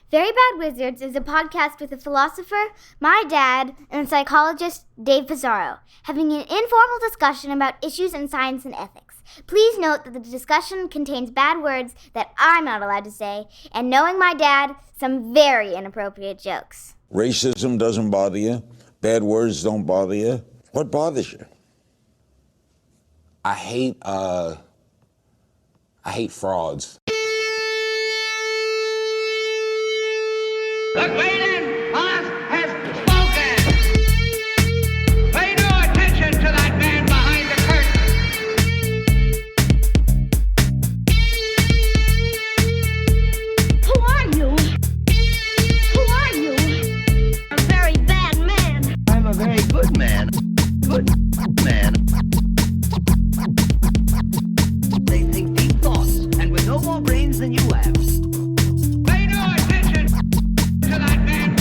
Very Bad Wizards is a podcast with a philosopher, my dad, and a psychologist, Dave Pizarro, having an informal discussion about issues in science and ethics. Please note that the discussion contains bad words that I'm not allowed to say, and knowing my dad, some very inappropriate jokes. Racism doesn't bother you. Bad words don't bother you. What bothers you? I hate frauds. The Great Boss has spoken. Pay no attention to that man behind the curtain. Who are you? Who are you? A very bad man. I'm a very good man. Good man. They think deep thoughts, and with no more brains than you have. Pay no attention to that man.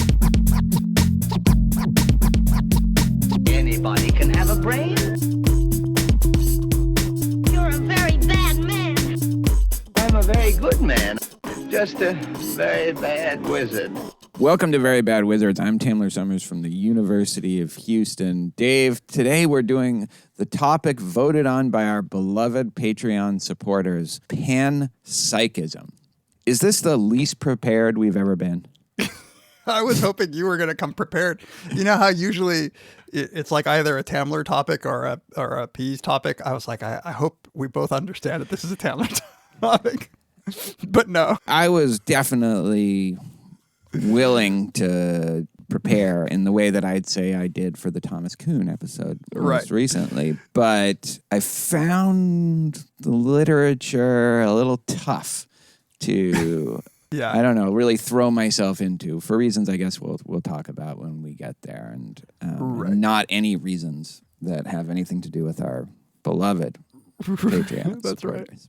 Anybody can have a brain. You're a very bad man. I'm a very good man. Just a very bad wizard. Welcome to Very Bad Wizards. I'm Tamler Summers from the University of Houston. Dave, today we're doing the topic voted on by our beloved Patreon supporters, panpsychism. Is this the least prepared we've ever been? I was hoping you were going to come prepared. You know how usually it's like either a Tamler topic or a Pease topic? I was like, I hope we both understand that this is a Tamler topic. But no. I was definitely willing to prepare in the way that I'd say I did for the Thomas Kuhn episode most recently. But I found the literature a little tough to... Yeah. I don't know, really throw myself into for reasons I guess we'll talk about when we get there, and not any reasons that have anything to do with our beloved Patreon. That's supporters.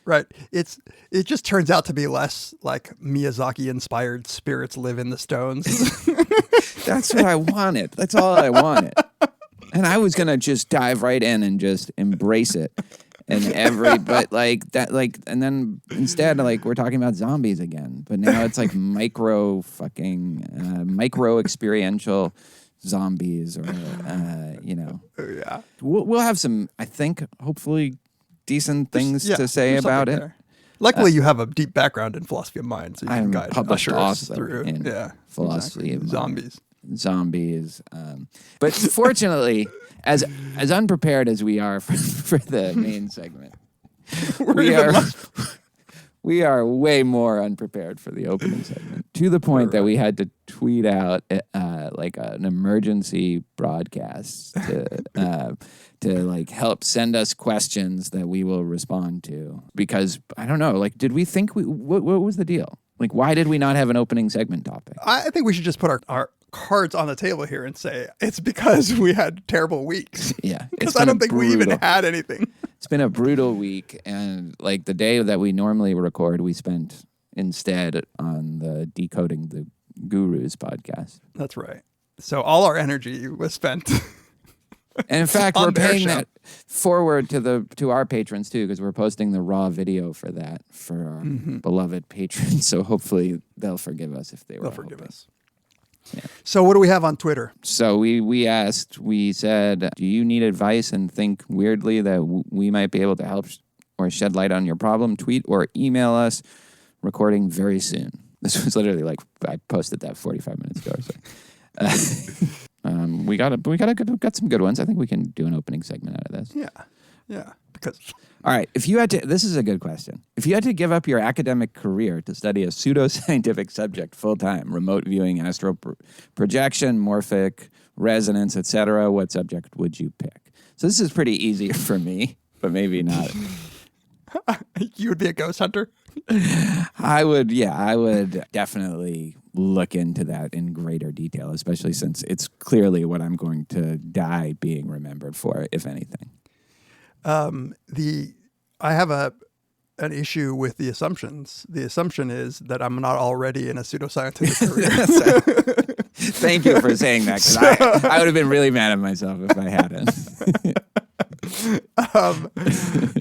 Right. It just turns out to be less like Miyazaki-inspired spirits live in the stones. That's what I wanted. That's all I wanted. And I was gonna just dive right in and just embrace it. And then instead, like, we're talking about zombies again, but now it's like micro experiential zombies, or Yeah. We'll have some, I think, hopefully decent things to say about it. There. Luckily, you have a deep background in philosophy of mind, so you I'm can guide published us author through in philosophy of mind. Zombies. But fortunately, as unprepared as we are for the main segment, we are way more unprepared for the opening segment, to the point that we had to tweet out like an emergency broadcast to like help send us questions that we will respond to, because I don't know, like, did we think what was the deal? Like, why did we not have an opening segment topic? I think we should just put our cards on the table here and say it's because we had terrible weeks. Yeah. Because I don't think we even had anything. It's been a brutal week, and like the day that we normally record, we spent instead on the Decoding the Gurus podcast. That's right. So all our energy was spent. And in fact, On we're their paying show. that forward to our patrons too, because we're posting the raw video for that for our beloved patrons. So hopefully they'll forgive us if they were. They'll forgive hoping. us. Yeah. So what do we have on Twitter? So we said, do you need advice and think weirdly that we might be able to help or shed light on your problem? Tweet or email us. Recording very soon. This was literally like, I posted that 45 minutes ago or so. We got some good ones. I think we can do an opening segment out of this. Yeah. Because all right. This is a good question. If you had to give up your academic career to study a pseudoscientific subject full time, remote viewing, astral projection, morphic resonance, etc., what subject would you pick? So this is pretty easy for me, but maybe not. you would be a ghost hunter. I would definitely look into that in greater detail, especially since it's clearly what I'm going to die being remembered for, if anything. I have an issue with the assumptions. The assumption is that I'm not already in a pseudoscientific career. Thank you for saying that, because I would have been really mad at myself if I hadn't.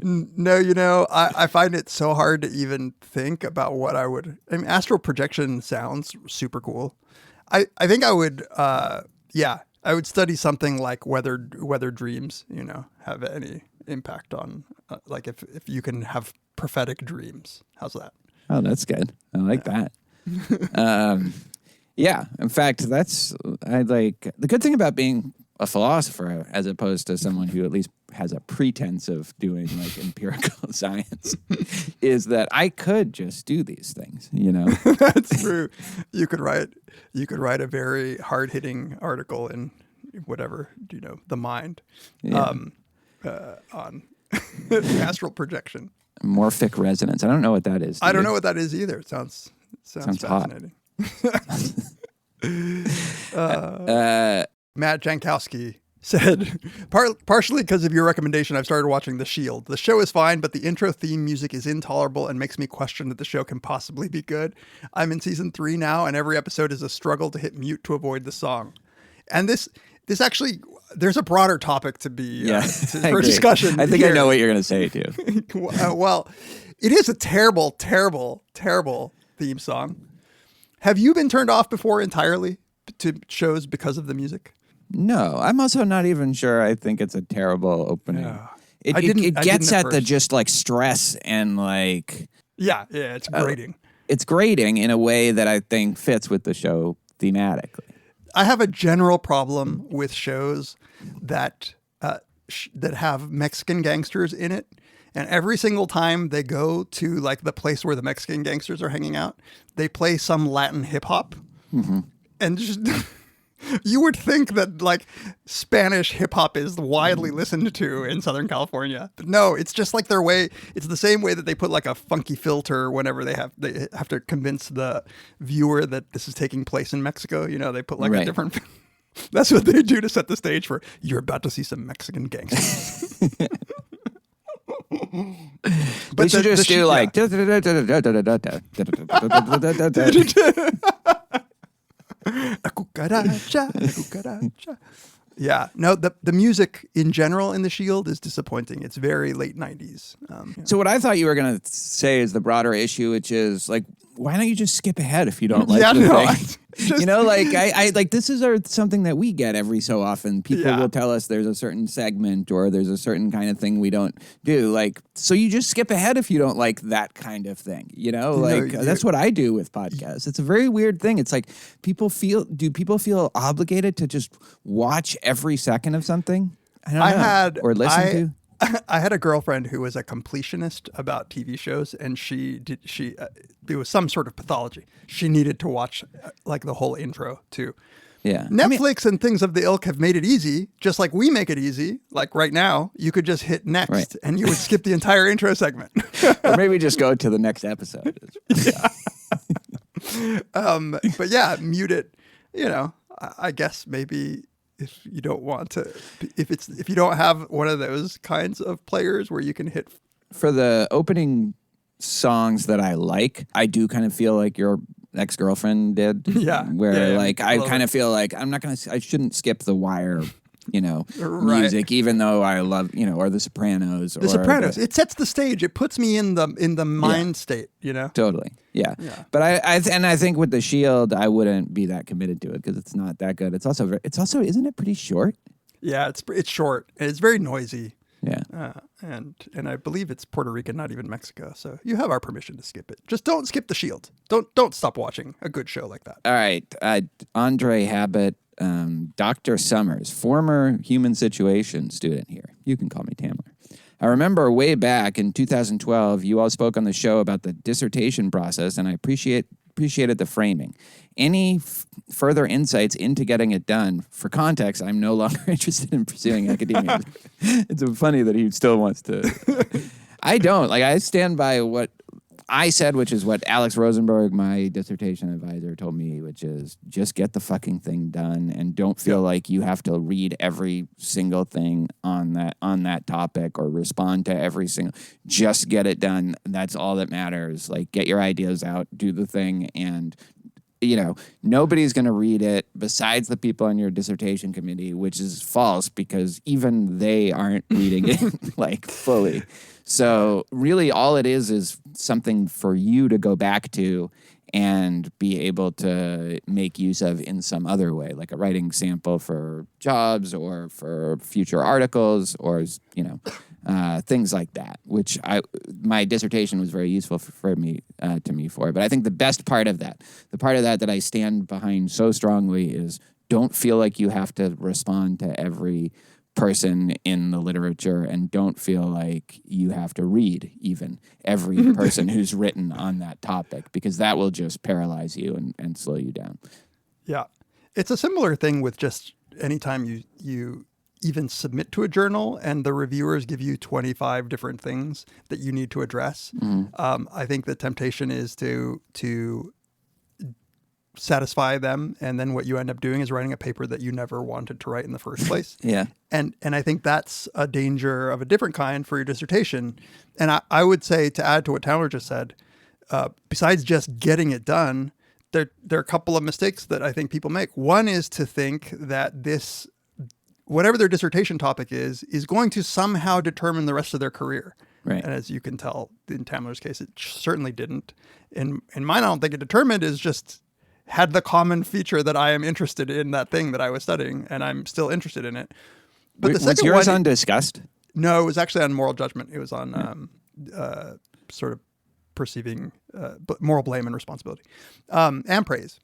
No, I find it so hard to even think about what I would. I mean, astral projection sounds super cool. I think I would. I would study something like whether dreams, have any impact on, like if you can have prophetic dreams. How's that? Oh, that's good. I like that. Yeah. In fact, the good thing about being a philosopher as opposed to someone who at least has a pretense of doing like empirical science is that I could just do these things, That's true. You could write a very hard-hitting article in whatever, The Mind, Yeah. on astral projection. Morphic resonance. I don't know what that is. I don't know what that is either. It sounds Sounds hot. fascinating. Matt Jankowski said, partially because of your recommendation, I've started watching The Shield. The show is fine, but the intro theme music is intolerable and makes me question that the show can possibly be good. I'm in season 3 now, and every episode is a struggle to hit mute to avoid the song. And this actually, there's a broader topic to be for discussion. I think here. I know what you're going to say too. Well, it is a terrible, terrible, terrible theme song. Have you been turned off before entirely to shows because of the music? No, I'm also not even sure. I think it's a terrible opening. Yeah. It I didn't gets at at the first. just like stress and like Yeah, it's grating. it's grating in a way that I think fits with the show thematically. I have a general problem with shows that that have Mexican gangsters in it, and every single time they go to like the place where the Mexican gangsters are hanging out, they play some Latin hip hop, and just you would think that like Spanish hip hop is widely listened to in Southern California, but no, it's just like their way. It's the same way that they put like a funky filter whenever they have to convince the viewer that this is taking place in Mexico. They put like a Right. different. That's what they do to set the stage for you're about to see some Mexican gangsters. But should just do like A cucaracha, a cucaracha. Yeah, no, the music in general in The Shield is disappointing. It's very late 90s. So what I thought you were going to say is the broader issue, which is like, why don't you just skip ahead if you don't like the thing? Just- I like this is something that we get every so often. People Yeah. will tell us there's a certain segment or there's a certain kind of thing we don't do. Like, so you just skip ahead if you don't like that kind of thing. That's what I do with podcasts. It's a very weird thing. It's like do people feel obligated to just watch every second of something? I don't know. Or listen to. I had a girlfriend who was a completionist about TV shows, and it was some sort of pathology. She needed to watch like the whole intro too. Yeah. Netflix and things of the ilk have made it easy, just like we make it easy. Like right now, you could just hit next Right. and you would skip the entire intro segment. Or maybe just go to the next episode. But yeah, mute it. I guess maybe if you don't want to, if you don't have one of those kinds of players where you can hit. For the opening songs that I like, I do kind of feel like your ex-girlfriend did. Yeah. Where Yeah, like I totally. kind of feel like I shouldn't skip The Wire, Right. music, even though I love, or The Sopranos. The Sopranos. It sets the stage. It puts me in the mind state. Totally. Yeah. Yeah. But I think with The Shield, I wouldn't be that committed to it because it's not that good. It's also isn't it pretty short? Yeah, it's short. And it's very noisy. Yeah. And I believe it's Puerto Rican, not even Mexico. So you have our permission to skip it. Just don't skip The Shield. Don't stop watching a good show like that. All right. Andre Habit, Dr. Summers, former Human Situation student here. You can call me Tamler. I remember way back in 2012, you all spoke on the show about the dissertation process, and I appreciated the framing. Any further insights into getting it done? For context, I'm no longer interested in pursuing academia. It's funny that he still wants to. I don't. I stand by what I said, which is what Alex Rosenberg, my dissertation advisor, told me, which is just get the fucking thing done and don't feel like you have to read every single thing on that topic or respond to every single. Just get it done. That's all that matters. Get your ideas out, do the thing, and nobody's going to read it besides the people on your dissertation committee, which is false because even they aren't reading it like fully. So really all it is something for you to go back to and be able to make use of in some other way, like a writing sample for jobs or for future articles or, things like that, which my dissertation was very useful to me for. But I think the best part of that, the part of that I stand behind so strongly is don't feel like you have to respond to every person in the literature and don't feel like you have to read even every person who's written on that topic because that will just paralyze you and slow you down. Yeah. It's a similar thing with just anytime you even submit to a journal and the reviewers give you 25 different things that you need to address. I think the temptation is to satisfy them, and then what you end up doing is writing a paper that you never wanted to write in the first place. Yeah. And I think that's a danger of a different kind for your dissertation. And I would say, to add to what Tamler just said, besides just getting it done, there are a couple of mistakes that I think people make. One is to think that this, whatever their dissertation topic is going to somehow determine the rest of their career. Right. And as you can tell, in Tamler's case, it certainly didn't. In mine, I don't think it determined, is just had the common feature that I am interested in that thing that I was studying, and I'm still interested in it. But the Was second yours one, on disgust? no, it was actually on moral judgment. It was on sort of perceiving moral blame and responsibility and praise.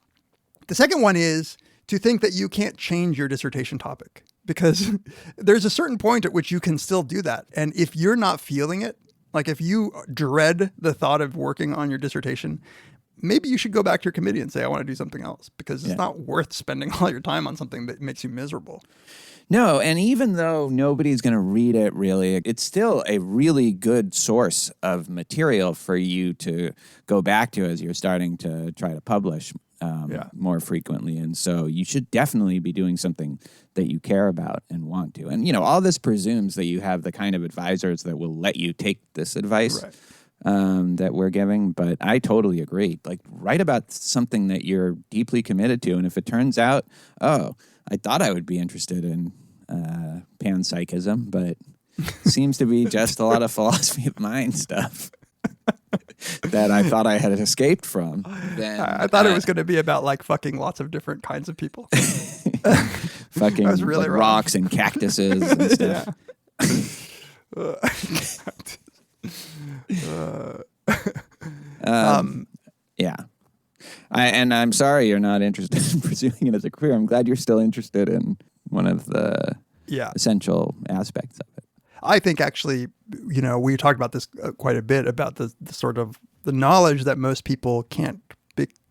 The second one is to think that you can't change your dissertation topic, because there's a certain point at which you can still do that. And if you're not feeling it, like if you dread the thought of working on your dissertation, maybe you should go back to your committee and say, I want to do something else, because it's not worth spending all your time on something that makes you miserable. No, and even though nobody's going to read it really, it's still a really good source of material for you to go back to as you're starting to try to publish more frequently. And so you should definitely be doing something that you care about and want to. And, all this presumes that you have the kind of advisors that will let you take this advice. Right. That we're giving, but I totally agree. Like, write about something that you're deeply committed to, and if it turns out, I thought I would be interested in panpsychism, but seems to be just a lot of philosophy of mind stuff that I thought I had escaped from. Then I thought it was going to be about like fucking lots of different kinds of people. fucking I was really like wrong. rocks and cactuses and stuff. Yeah. I'm sorry you're not interested in pursuing it as a career. I'm glad you're still interested in one of the essential aspects of it. I think actually, we talked about this quite a bit, about the sort of the knowledge that most people can't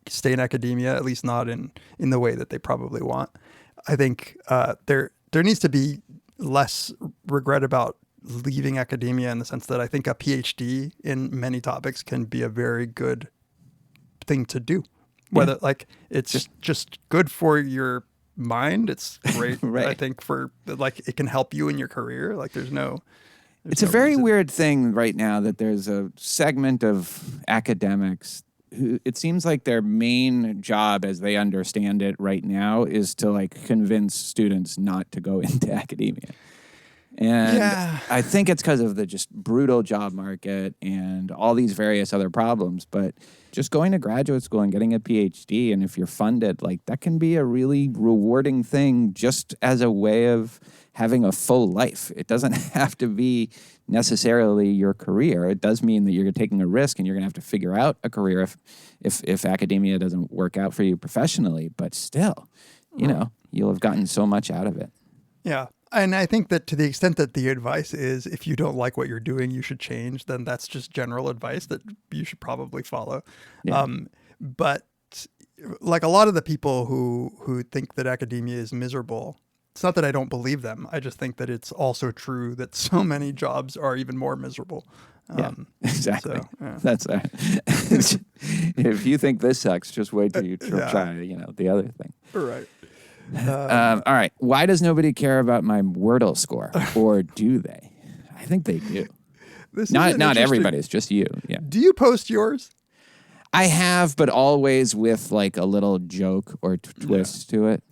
stay in academia, at least not in the way that they probably want. I think there needs to be less regret about leaving academia, in the sense that I think a PhD in many topics can be a very good thing to do. Whether it's just good for your mind, it's great. Right. I think for it can help you in your career. Like it's a very weird thing right now that there's a segment of academics who it seems like their main job, as they understand it right now, is to convince students not to go into academia. And I think it's because of the just brutal job market and all these various other problems. But just going to graduate school and getting a PhD, and if you're funded, that can be a really rewarding thing just as a way of having a full life. It doesn't have to be necessarily your career. It does mean that you're taking a risk and you're going to have to figure out a career if academia doesn't work out for you professionally. But still, you'll have gotten so much out of it. Yeah. And I think that to the extent that the advice is, if you don't like what you're doing, you should change, then that's just general advice that you should probably follow. Yeah. But like a lot of the people who think that academia is miserable, it's not that I don't believe them. I just think that it's also true that so many jobs are even more miserable. Yeah, exactly. So, yeah. That's if you think this sucks, just wait till you try, the other thing. Right. All right. Why does nobody care about my Wordle score, or do they? I think they do. This is Not interesting- everybody. It's just you. Yeah. Do you post yours? I have, but always with like a little joke or twist to it.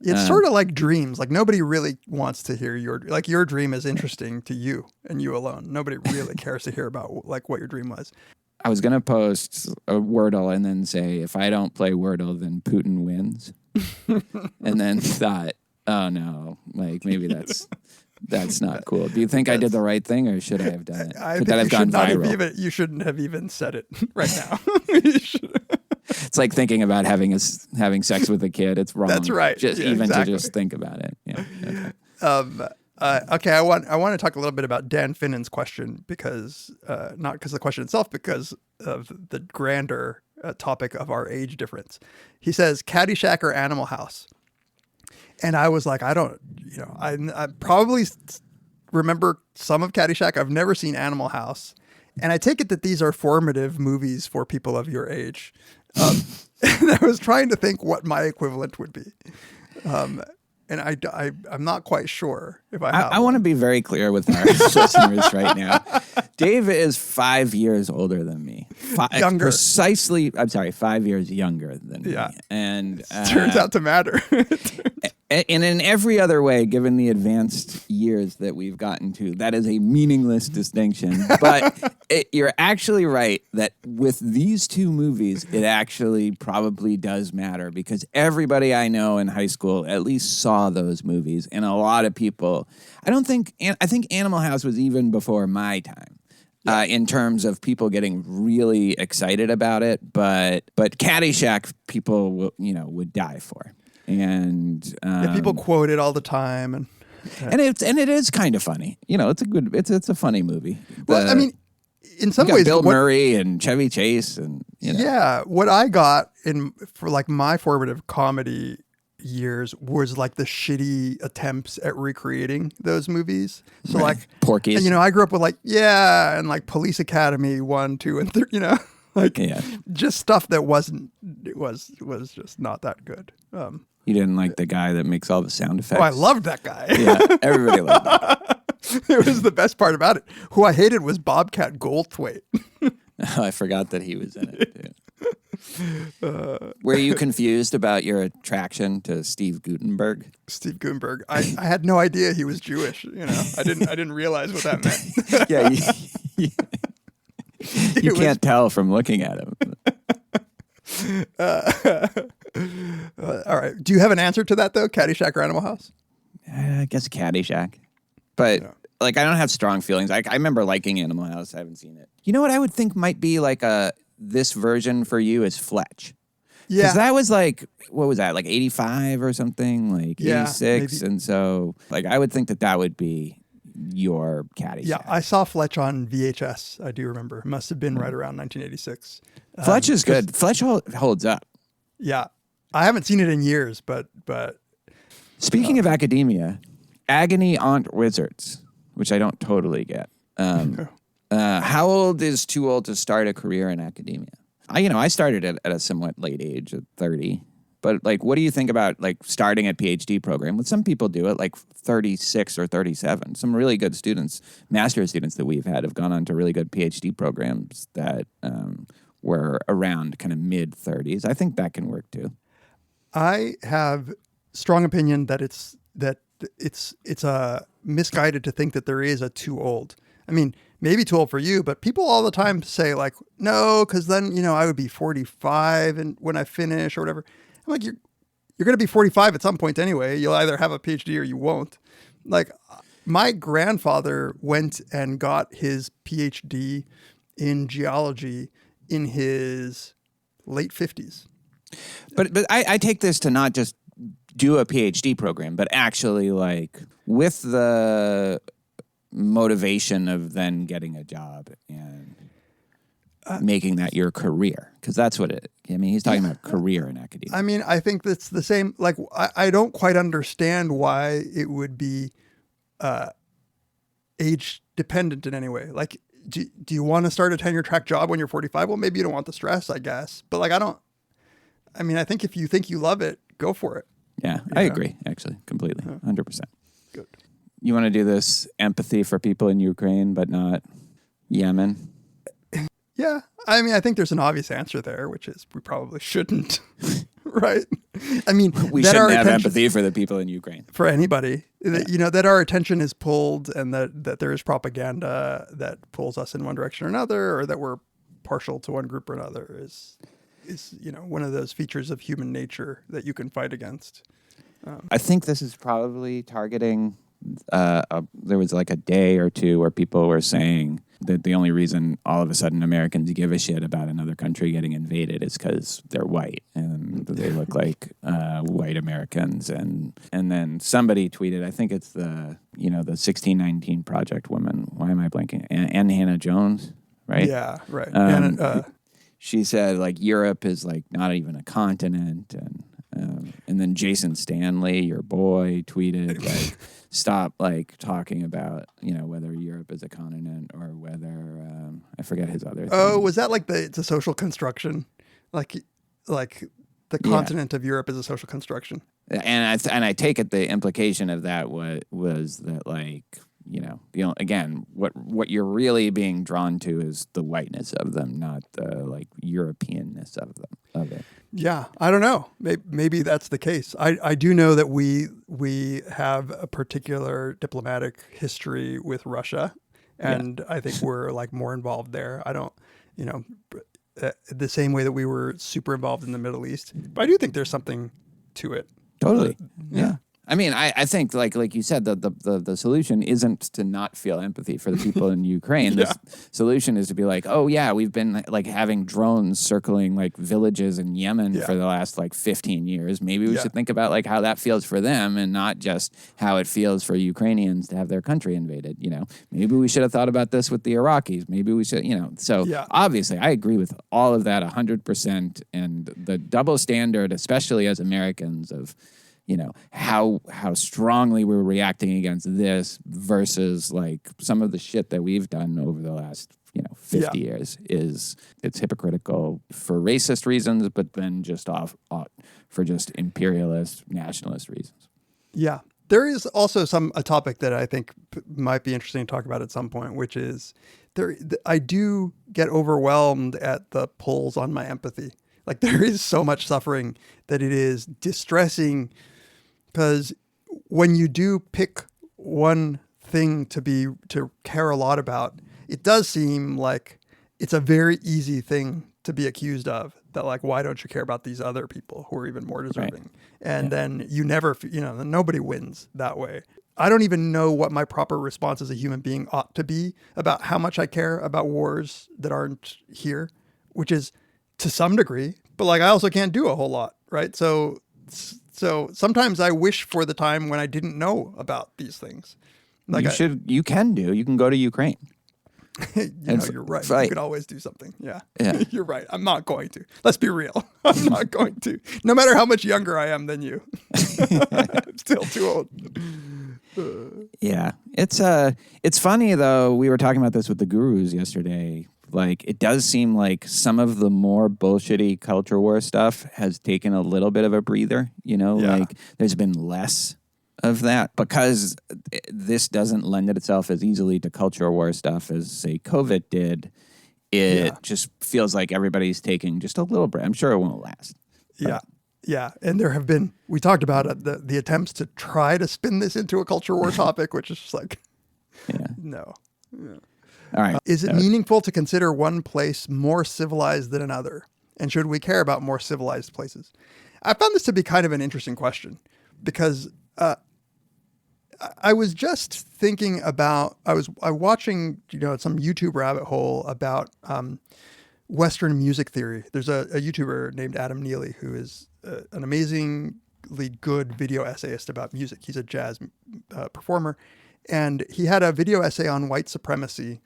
It's sort of like dreams. Like nobody really wants to hear your dream is interesting to you and you alone. Nobody really cares to hear about like what your dream was. I was going to post a Wordle and then say, if I don't play Wordle, then Putin wins. And then thought, oh no, like maybe that's not cool. Do you think I did the right thing, or should I have done it? I Could think that have you gone should not have viral? you shouldn't have even said it right now. It's like thinking about having sex with a kid. It's wrong. That's right. Just Yeah, even exactly. to just think about it. Yeah. Okay. Okay, I want to talk a little bit about Dan Finnan's question because not because of the question itself, because of the grander topic of our age difference. He says Caddyshack or Animal House, and I was like, I probably remember some of Caddyshack. I've never seen Animal House, and I take it that these are formative movies for people of your age. And I was trying to think what my equivalent would be. And I'm not quite sure if I have. I want to be very clear with our listeners right now. Dave is 5 years older than me. Younger. Precisely, I'm sorry, 5 years younger than me. Yeah. And Turns out to matter. and in every other way, given the advanced years that we've gotten to, that is a meaningless distinction. But you're actually right that with these two movies, it actually probably does matter because everybody I know in high school at least saw those movies. And a lot of people, I think Animal House was even before my time. In terms of people getting really excited about it, but Caddyshack people would die for. And People quote it all the time, and it is kind of funny. It's a funny movie. well, I mean, in some you got ways, Bill Murray and Chevy Chase, and yeah, what I got for like my formative comedy years was like the shitty attempts at recreating those movies. So Right. like Porky's. and, I grew up with like and like Police Academy 1, 2, and 3. Like just stuff that was just not that good. You didn't like the guy that makes all the sound effects. Oh, I loved that guy. Yeah, everybody loved that. It was the best part about it. Who I hated was Bobcat Goldthwait. Oh, I forgot that he was in it too. Were you confused about your attraction to Steve Guttenberg? Steve Gutenberg. I had no idea he was Jewish. I didn't realize what that meant. Yeah, you can't tell from looking at him. All right. Do you have an answer to that though? Caddyshack or Animal House? I guess Caddyshack, but like I don't have strong feelings. I remember liking Animal House. I haven't seen it. You know what I would think might be like this version for you is Fletch. Yeah. Because that was like, what was that, like 85 or something, like 86? maybe. And so, like, I would think that would be your Caddyshack. Yeah, I saw Fletch on VHS. I do remember. It must have been right around 1986. Fletch is good. Fletch holds up. Yeah, I haven't seen it in years, but Speaking of academia, Agony Aunt Wizards, which I don't totally get. How old is too old to start a career in academia? I started at a somewhat late age of 30. But like, what do you think about like starting a PhD program? Well, some people do it like 36 or 37. Some really good students, master's students that we've had have gone on to really good PhD programs that were around kind of mid 30s. I think that can work too. I have strong opinion that it's misguided to think that there is a too old. I mean, maybe too old for you, but people all the time say like, no, because then I would be 45 and when I finish or whatever. I'm like, you're going to be 45 at some point anyway. You'll either have a PhD or you won't. Like, my grandfather went and got his PhD in geology in his late 50s. But I take this to not just do a PhD program, but actually like with the motivation of then getting a job and making that your career, because that's what he's talking about career in academia. I mean, I think that's the same. Like, I don't quite understand why it would be age dependent in any way. Like, do you want to start a tenure track job when you're 45? Well, maybe you don't want the stress, I guess. But like, I think if you think you love it, go for it. Yeah, I agree, actually, completely, 100%. Good. You want to do this empathy for people in Ukraine, but not Yemen? Yeah. I mean, I think there's an obvious answer there, which is we probably shouldn't. Right. I mean, We that our shouldn't have attention- empathy for the people in Ukraine. for anybody. You know, that our attention is pulled and that there is propaganda that pulls us in one direction or another, or that we're partial to one group or another is you know, one of those features of human nature that you can fight against. I think this is probably targeting. There was like a day or two where people were saying that the only reason all of a sudden Americans give a shit about another country getting invaded is because they're white and they look like white Americans. And then somebody tweeted, I think it's the 1619 Project woman. Why am I blanking? Anne Hannah Jones, right? Yeah, right. She said like Europe is like not even a continent, and then Jason Stanley, your boy, tweeted like, stop like talking about whether Europe is a continent or whether I forget his other. Oh, thing. was that like it's a social construction, like the continent of Europe is a social construction? And I take it the implication of that was that like again what you're really being drawn to is the whiteness of them, not the like Europeanness of it. Yeah, I don't know. Maybe that's the case. I do know that we have a particular diplomatic history with Russia, and I think we're like more involved there. I don't, the same way that we were super involved in the Middle East. But I do think there's something to it. Totally. Yeah. I mean, I think like you said, the solution isn't to not feel empathy for the people in Ukraine. The solution is to be like, oh yeah, we've been like having drones circling like villages in Yemen for the last like 15 years. Maybe we should think about like how that feels for them and not just how it feels for Ukrainians to have their country invaded. Maybe we should have thought about this with the Iraqis. Maybe we should, So obviously, I agree with all of that 100%. And the double standard, especially as Americans, of how strongly we're reacting against this versus like some of the shit that we've done over the last 50 years it's hypocritical for racist reasons, but then just for just imperialist nationalist reasons. Yeah. There is also a topic that I think might be interesting to talk about at some point, which is I do get overwhelmed at the pulls on my empathy. Like there is so much suffering that it is distressing. Because when you do pick one thing to care a lot about, it does seem like it's a very easy thing to be accused of. That like, why don't you care about these other people who are even more deserving? Right. And then you never, nobody wins that way. I don't even know what my proper response as a human being ought to be about how much I care about wars that aren't here, which is to some degree, but like I also can't do a whole lot, right? So sometimes I wish for the time when I didn't know about these things. Like you can go to Ukraine. You're right. You could always do something. Yeah. You're right. I'm not going to. Let's be real. I'm not going to. No matter how much younger I am than you. I'm still too old. Yeah. It's funny though. We were talking about this with the gurus yesterday. Like, it does seem like some of the more bullshitty culture war stuff has taken a little bit of a breather, like there's been less of that because this doesn't lend itself as easily to culture war stuff as, say, COVID did. It just feels like everybody's taking just a little break. I'm sure it won't last. Yeah. Yeah. And there have been, we talked about it, the attempts to try to spin this into a culture war topic, which is just like, no. Yeah. All right. Is it meaningful to consider one place more civilized than another? And should we care about more civilized places? I found this to be kind of an interesting question because I was just thinking about, I was watching, some YouTube rabbit hole about Western music theory. There's a YouTuber named Adam Neely who is an amazingly good video essayist about music. He's a jazz performer. And he had a video essay on white supremacy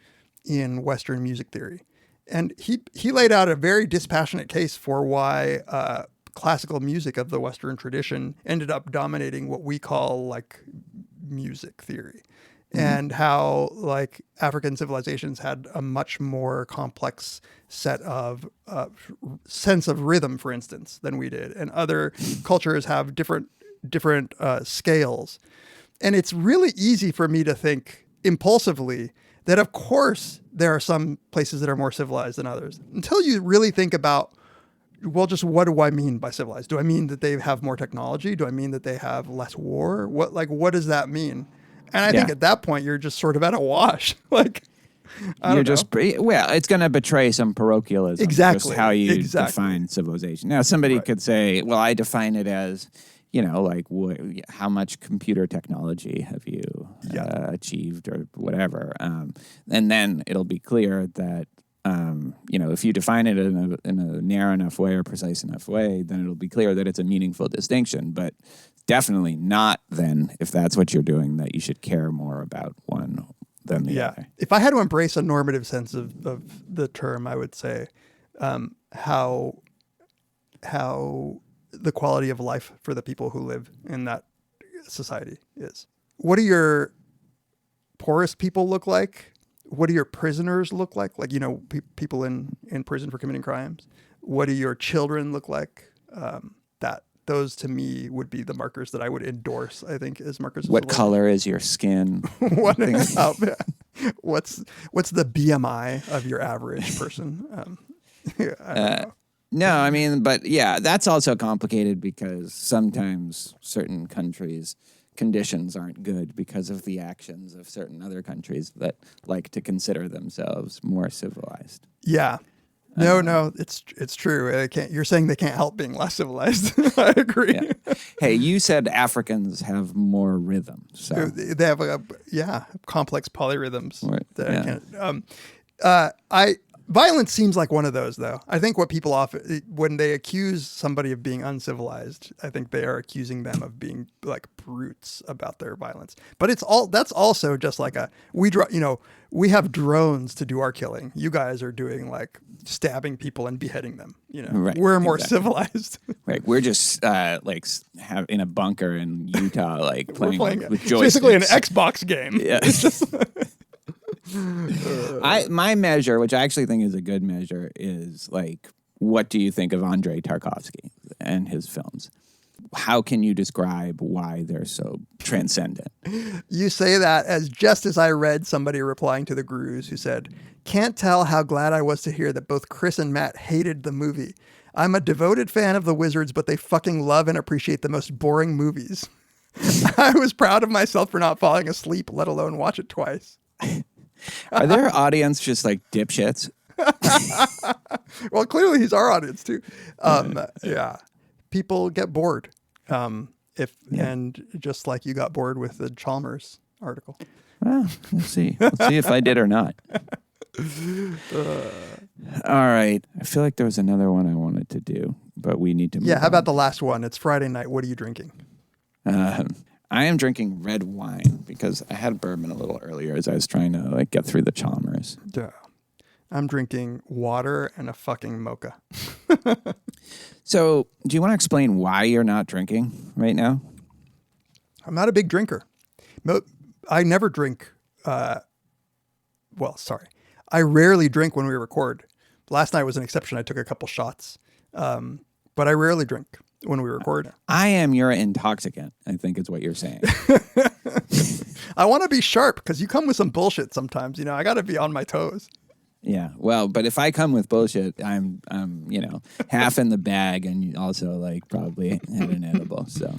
in Western music theory. And he laid out a very dispassionate case for why classical music of the Western tradition ended up dominating what we call like music theory. And how like African civilizations had a much more complex set of sense of rhythm, for instance, than we did. And other cultures have different scales. And it's really easy for me to think impulsively that of course there are some places that are more civilized than others. Until you really think about, well, just what do I mean by civilized? Do I mean that they have more technology? Do I mean that they have less war? What does that mean? And I think at that point you're just sort of at a wash. Like, You're just it's going to betray some parochialism. Exactly. Just how you define civilization. Now, somebody could say, "Well, I define it as, like how much computer technology have you achieved or whatever," and then it'll be clear that if you define it in a narrow enough way or precise enough way, then it'll be clear that it's a meaningful distinction. But definitely not then, if that's what you're doing, that you should care more about one than the other. If I had to embrace a normative sense of the term, I would say how the quality of life for the people who live in that society is. What do your poorest people look like? What do your prisoners look like? Like, people in prison for committing crimes. What do your children look like? Those to me would be the markers that I would endorse, I think, as markers. What color is your skin? What's the BMI of your average person? I don't know. No, I mean, but yeah, that's also complicated because sometimes certain countries' conditions aren't good because of the actions of certain other countries that like to consider themselves more civilized. Yeah. No, it's true. You're saying they can't help being less civilized. I agree. Yeah. Hey, you said Africans have more rhythm. So they have complex polyrhythms. Violence seems like one of those, though. I think what people often, when they accuse somebody of being uncivilized, I think they are accusing them of being like brutes about their violence. But that's also just like we have drones to do our killing. You guys are doing like stabbing people and beheading them. Right, we're more civilized. Right, we're just in a bunker in Utah, like playing with joysticks. Basically an Xbox game. Yeah. It's just my measure, which I actually think is a good measure, is like, what do you think of Andrei Tarkovsky and his films? How can you describe why they're so transcendent? You say that as I read somebody replying to the Grooves who said, "Can't tell how glad I was to hear that both Chris and Matt hated the movie. I'm a devoted fan of the Wizards, but they fucking love and appreciate the most boring movies. I was proud of myself for not falling asleep, let alone watch it twice." Are their audience just like dipshits? Well, clearly he's our audience too. Yeah. People get bored. And just like you got bored with the Chalmers article. Well, let's see. Let's see if I did or not. All right. I feel like there was another one I wanted to do, but we need to move how on. about the last one? It's Friday night. What are you drinking? I am drinking red wine because I had bourbon a little earlier as I was trying to get through the Chalmers. Duh. I'm drinking water and a fucking mocha. So, do you want to explain why you're not drinking right now? I'm not a big drinker. I never drink. I rarely drink when we record. Last night was an exception. I took a couple shots. But I rarely drink when we record. I am your intoxicant, I think is what you're saying. I want to be sharp because you come with some bullshit sometimes. I got to be on my toes. Yeah, well, but if I come with bullshit, I'm half in the bag and also probably had an edible. So,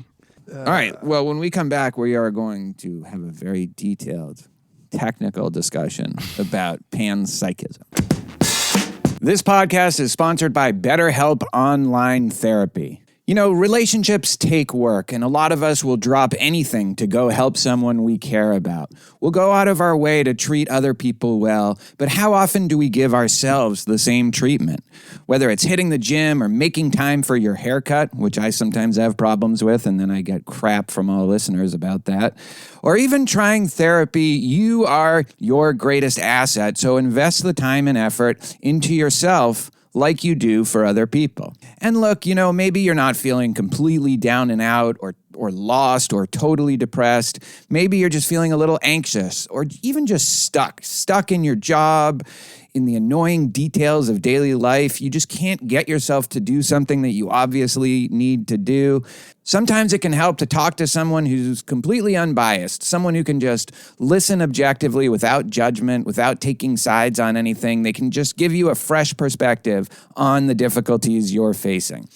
all right. Well, when we come back, we are going to have a very detailed technical discussion about panpsychism. This podcast is sponsored by BetterHelp Online Therapy. Relationships take work, and a lot of us will drop anything to go help someone we care about. We'll go out of our way to treat other people well, but how often do we give ourselves the same treatment? Whether it's hitting the gym or making time for your haircut, which I sometimes have problems with, and then I get crap from all listeners about that, or even trying therapy, you are your greatest asset, so invest the time and effort into yourself like you do for other people. And look, maybe you're not feeling completely down and out or lost or totally depressed. Maybe you're just feeling a little anxious or even just stuck in your job, in the annoying details of daily life, you just can't get yourself to do something that you obviously need to do. Sometimes it can help to talk to someone who's completely unbiased, someone who can just listen objectively without judgment, without taking sides on anything. They can just give you a fresh perspective on the difficulties you're facing.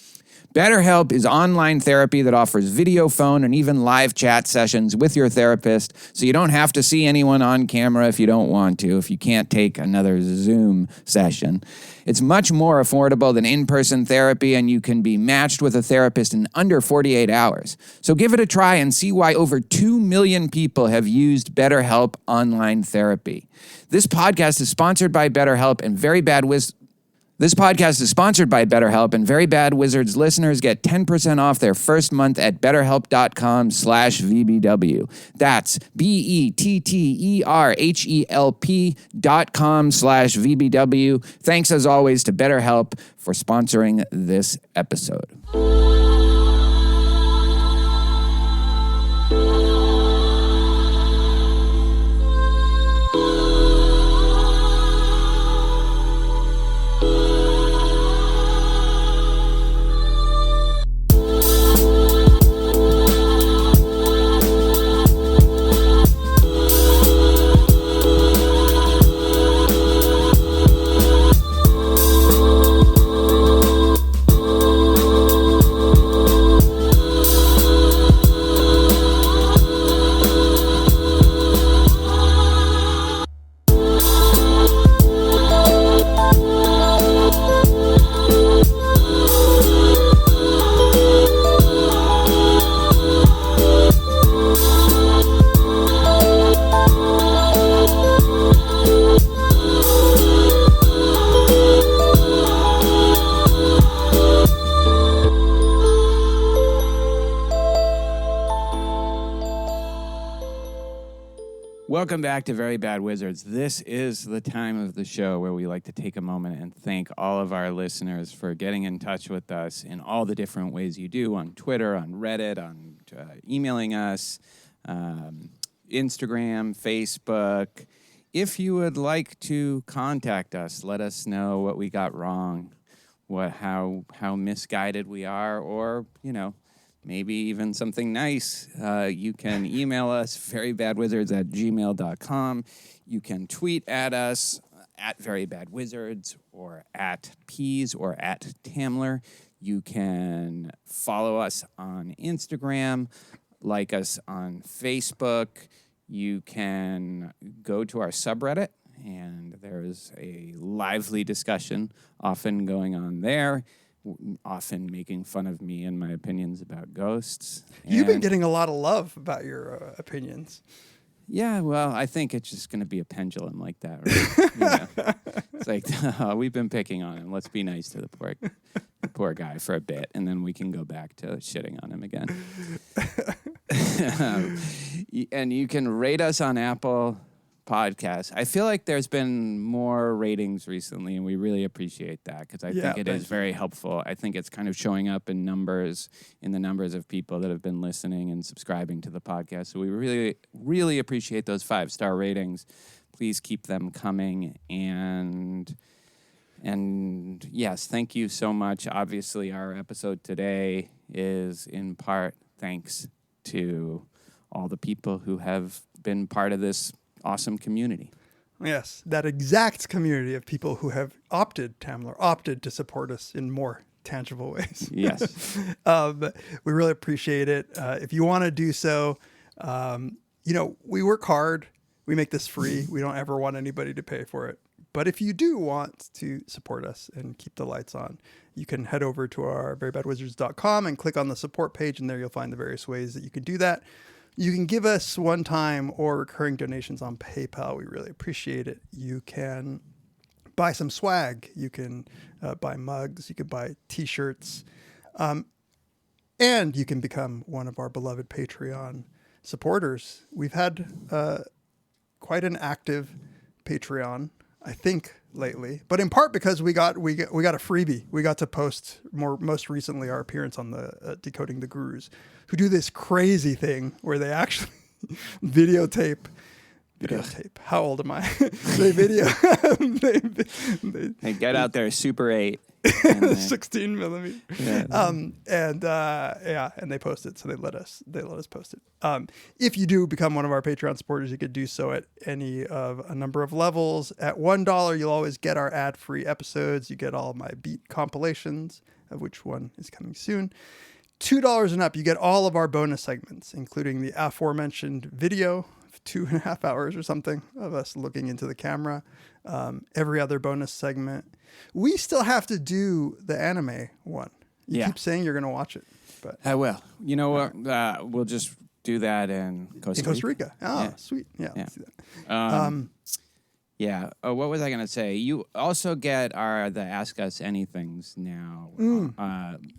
BetterHelp is online therapy that offers video, phone, and even live chat sessions with your therapist, so you don't have to see anyone on camera if you don't want to, if you can't take another Zoom session. It's much more affordable than in-person therapy, and you can be matched with a therapist in under 48 hours. So give it a try and see why over 2 million people have used BetterHelp online therapy. This podcast is sponsored by BetterHelp, and Very Bad Wizards listeners get 10% off their first month at betterhelp.com/VBW. That's BETTERHELP.com/VBW. Thanks as always to BetterHelp for sponsoring this episode. Welcome back to Very Bad Wizards. This is the time of the show where we like to take a moment and thank all of our listeners for getting in touch with us in all the different ways you do on Twitter, on Reddit, on emailing us, Instagram, Facebook. If you would like to contact us, let us know what we got wrong, how misguided we are, or, maybe even something nice. You can email us, verybadwizards@gmail.com. You can tweet at us, at verybadwizards, or at Peas, or at Tamler. You can follow us on Instagram, like us on Facebook. You can go to our subreddit, and there's a lively discussion often going on there, often making fun of me and my opinions about ghosts. You've been getting a lot of love about your opinions. Yeah, well, I think it's just going to be a pendulum like that, right? It's like, we've been picking on him. Let's be nice to the poor guy for a bit, and then we can go back to shitting on him again. And you can rate us on Apple Podcasts. I feel like there's been more ratings recently, and we really appreciate that because I think it is very helpful. I think it's kind of showing up in the numbers of people that have been listening and subscribing to the podcast. So we really, really appreciate those 5-star ratings. Please keep them coming. And yes, thank you so much. Obviously, our episode today is in part thanks to all the people who have been part of this awesome community. Yes, that exact community of people who have opted to support us in more tangible ways. Yes. We really appreciate it. If you want to do so, we work hard. We make this free. We don't ever want anybody to pay for it. But if you do want to support us and keep the lights on, you can head over to our verybadwizards.com and click on the support page, and there you'll find the various ways that you can do that. You can give us one-time or recurring donations on PayPal. We really appreciate it. You can buy some swag. You can buy mugs. You can buy T-shirts. And you can become one of our beloved Patreon supporters. We've had quite an active Patreon, I think, lately, but in part because we got a freebie. We got to post most recently our appearance on the Decoding the Gurus, who do this crazy thing where they actually videotape videotape. How old am I? They video. Hey, get out there, Super 8. And 16 millimeter. Yeah. And they post it, so they let us post it. If you do become one of our Patreon supporters, you could do so at any of a number of levels. At $1, you'll always get our ad-free episodes. You get all my beat compilations, of which one is coming soon. $2 and up, you get all of our bonus segments, including the aforementioned video, 2.5 hours or something of us looking into the camera. Every other bonus segment. We still have to do the anime one. You keep saying you're going to watch it, but I will. You know what? We'll just do that in Costa Rica. Oh, Yeah. sweet. Yeah, let's do that. Yeah. Oh, what was I going to say? You also get the Ask Us Anythings now,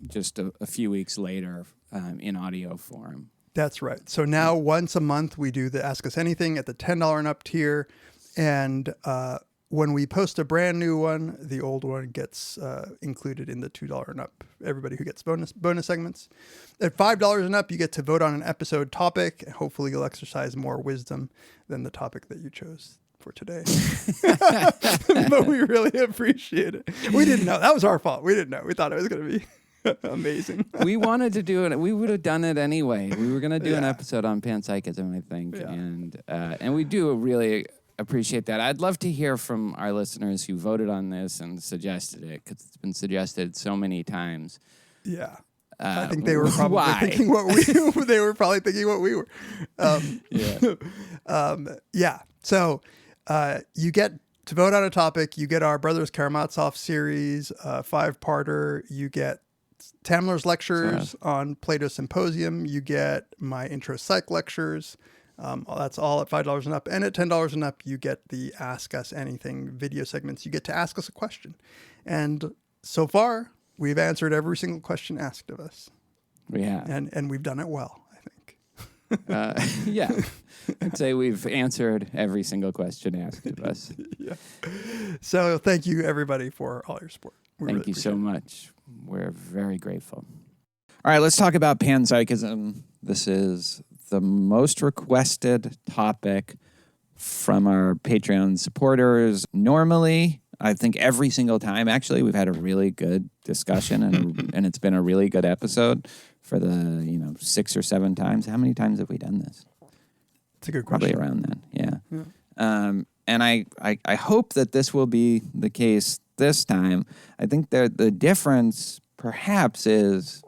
just a few weeks later in audio form. That's right. So now once a month we do the Ask Us Anything at the $10 and up tier, and when we post a brand new one, the old one gets included in the $2 and up. Everybody who gets bonus segments. At $5 and up, you get to vote on an episode topic. Hopefully you'll exercise more wisdom than the topic that you chose for today. But we really appreciate it. We didn't know. That was our fault. We didn't know. We thought it was going to be amazing. We wanted to do it. We would have done it anyway. We were going to do an episode on panpsychism, I think. Yeah. And we do really appreciate that. I'd love to hear from our listeners who voted on this and suggested it, because it's been suggested so many times. Yeah. I think they were probably thinking what we were. So you get to vote on a topic. You get our Brothers Karamazov series, 5-parter. You get Tamler's lectures on Plato Symposium. You get my intro psych lectures. That's all at $5 and up. And at $10 and up, you get the Ask Us Anything video segments. You get to ask us a question. And so far, we've answered every single question asked of us. We have. And we've done it well, I think. Yeah. I'd say we've answered every single question asked of us. Yeah. So thank you, everybody, for all your support. Thank you so much. We're very grateful. All right, let's talk about panpsychism. This is the most requested topic from our Patreon supporters. Normally, I think every single time, actually, we've had a really good discussion and it's been a really good episode for the 6 or 7 times. How many times have we done this? It's a good question. Probably around then, yeah. And I hope that this will be the case this time. I think that the difference perhaps is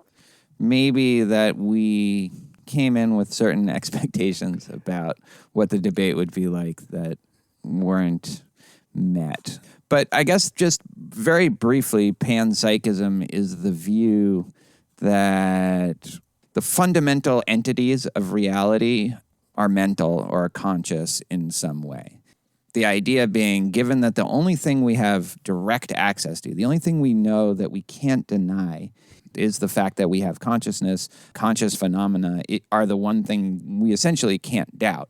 maybe that we came in with certain expectations about what the debate would be like that weren't met. But I guess just very briefly, panpsychism is the view that the fundamental entities of reality are mental or conscious in some way. The idea being, given that the only thing we have direct access to, the only thing we know that we can't deny is the fact that we have consciousness, conscious phenomena are the one thing we essentially can't doubt.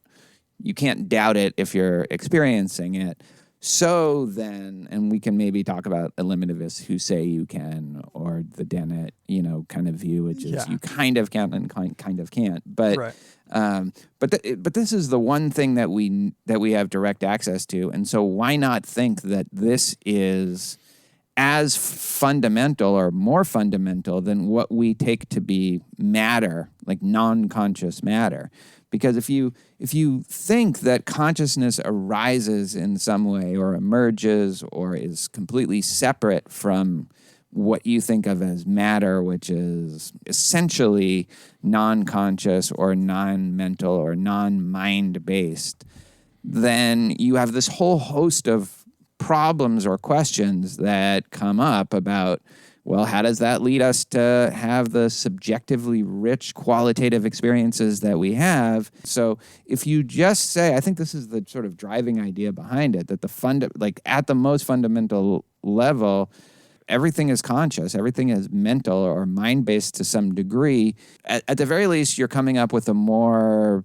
You can't doubt it if you're experiencing it. So then, and we can maybe talk about eliminativists who say you can, or the Dennett, kind of view, which is you kind of can and kind of can't. But right. But this is the one thing that we have direct access to, and so why not think that this is as fundamental or more fundamental than what we take to be matter, like non-conscious matter? Because if you think that consciousness arises in some way or emerges or is completely separate from what you think of as matter, which is essentially non-conscious or non-mental or non-mind-based, then you have this whole host of problems or questions that come up about, well, how does that lead us to have the subjectively rich qualitative experiences that we have? So if you just say, I think this is the sort of driving idea behind it, that at the most fundamental level, everything is conscious, everything is mental or mind-based to some degree. At the very least, you're coming up with a more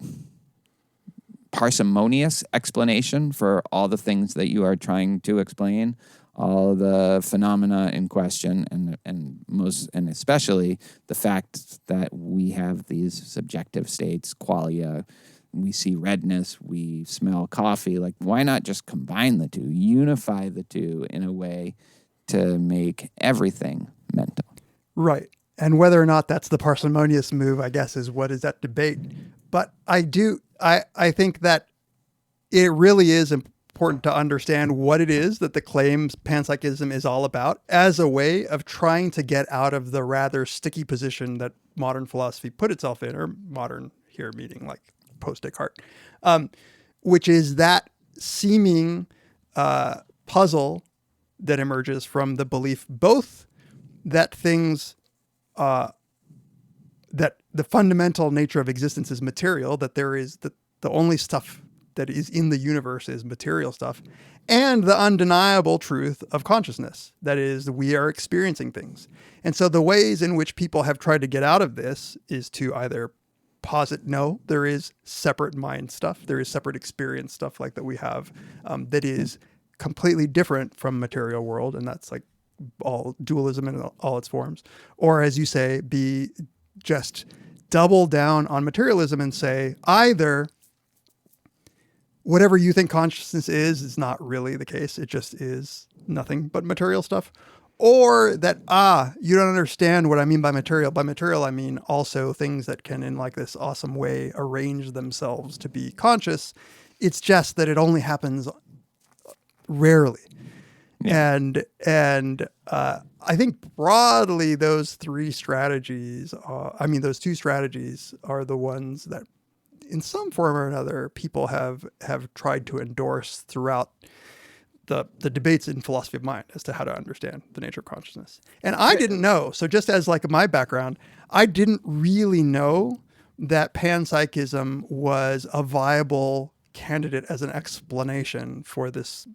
parsimonious explanation for all the things that you are trying to explain, all the phenomena in question, and especially the fact that we have these subjective states, qualia, we see redness, we smell coffee. Like, why not just combine the two, unify the two in a way to make everything mental? Right. And whether or not that's the parsimonious move, I guess, is what is at debate. But I think that it really is important to understand what it is that the claims panpsychism is all about as a way of trying to get out of the rather sticky position that modern philosophy put itself in, or modern here meaning like post-Descartes, which is that seeming puzzle that emerges from the belief both that things, that the fundamental nature of existence is material, that there is the only stuff that is in the universe is material stuff, and the undeniable truth of consciousness, that is, we are experiencing things. And so the ways in which people have tried to get out of this is to either posit, no, there is separate mind stuff, there is separate experience stuff like that we have, that is completely different from material world, and that's like all dualism in all its forms. Or as you say, be just double down on materialism and say either whatever you think consciousness is not really the case. It just is nothing but material stuff. Or that, you don't understand what I mean by material. By material, I mean also things that can, in like this awesome way, arrange themselves to be conscious. It's just that it only happens rarely. Yeah. And I think broadly those three strategies, those two strategies are the ones that in some form or another people have tried to endorse throughout the debates in philosophy of mind as to how to understand the nature of consciousness. And I didn't know. So just as like my background, I didn't really know that panpsychism was a viable candidate as an explanation for this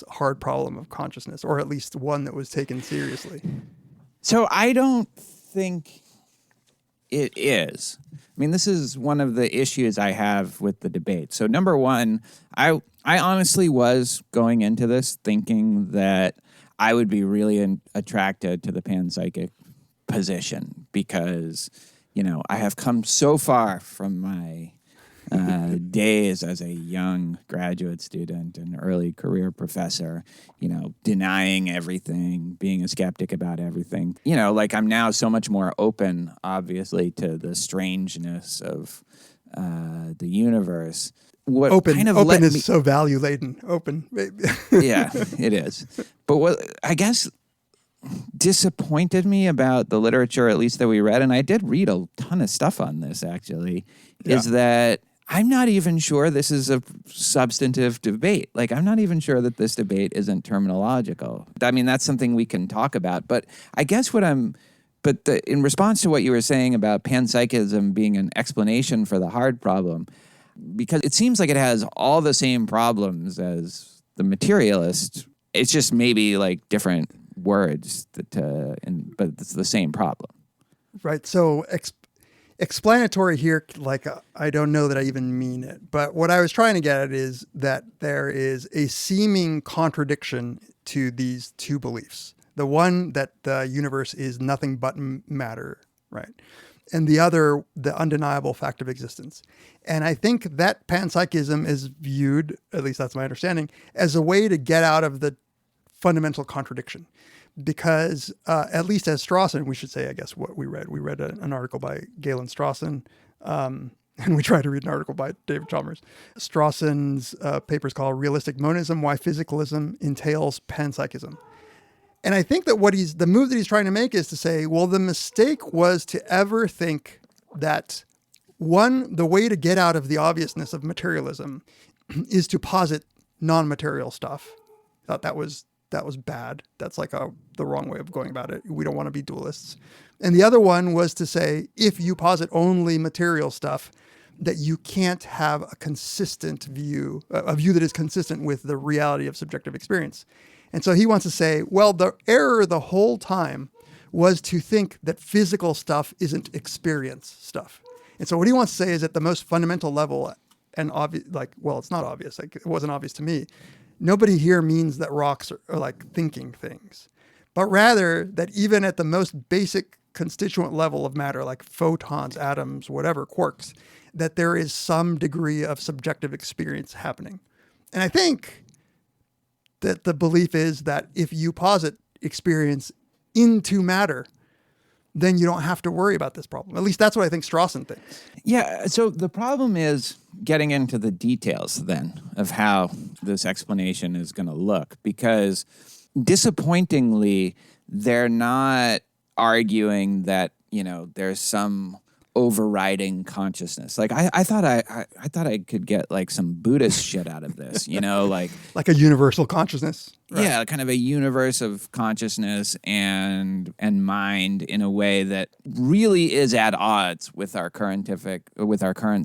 hard problem of consciousness, or at least one that was taken seriously. So I don't think it is. I mean, this is one of the issues I have with the debate. So number one, I honestly was going into this thinking that I would be really attracted to the panpsychic position because, I have come so far from my days as a young graduate student and early career professor, denying everything, being a skeptic about everything. I'm now so much more open, obviously, to the strangeness of the universe. What open is so value laden. Open. Yeah, it is. But what I guess disappointed me about the literature, at least that we read, and I did read a ton of stuff on this actually, is that I'm not even sure this is a substantive debate. Like, I'm not even sure that this debate isn't terminological. I mean, that's something we can talk about. But I guess in response to what you were saying about panpsychism being an explanation for the hard problem, because it seems like it has all the same problems as the materialist. It's just maybe like different words, but it's the same problem. Right. So explanatory here, I don't know that I even mean it, but what I was trying to get at is that there is a seeming contradiction to these two beliefs. The one that the universe is nothing but matter, right? And the other, the undeniable fact of existence. And I think that panpsychism is viewed, at least that's my understanding, as a way to get out of the fundamental contradiction. Because at least as Strawson, we should say, I guess, what we read. We read an article by Galen Strawson, and we tried to read an article by David Chalmers. Strawson's paper is called Realistic Monism, Why Physicalism Entails Panpsychism. And I think that the move that he's trying to make is to say, well, the mistake was to ever think that, one, the way to get out of the obviousness of materialism is to posit non-material stuff. Thought that was bad. That's like the wrong way of going about it. We don't want to be dualists. And the other one was to say, if you posit only material stuff, that you can't have a consistent view, a view that is consistent with the reality of subjective experience. And so he wants to say, well, the error the whole time was to think that physical stuff isn't experience stuff. And so what he wants to say is at the most fundamental level, and obvious, it's not obvious. It wasn't obvious to me. Nobody here means that rocks are like thinking things, but rather that even at the most basic constituent level of matter, like photons, atoms, whatever, quarks, that there is some degree of subjective experience happening. And I think that the belief is that if you posit experience into matter, then you don't have to worry about this problem. At least that's what I think Strawson thinks. Yeah, so the problem is getting into the details then of how this explanation is going to look, because disappointingly, they're not arguing that, there's some overriding consciousness. Like I thought I could get like some Buddhist shit out of this, like a universal consciousness. Right. Yeah, kind of a universe of consciousness and mind in a way that really is at odds with our current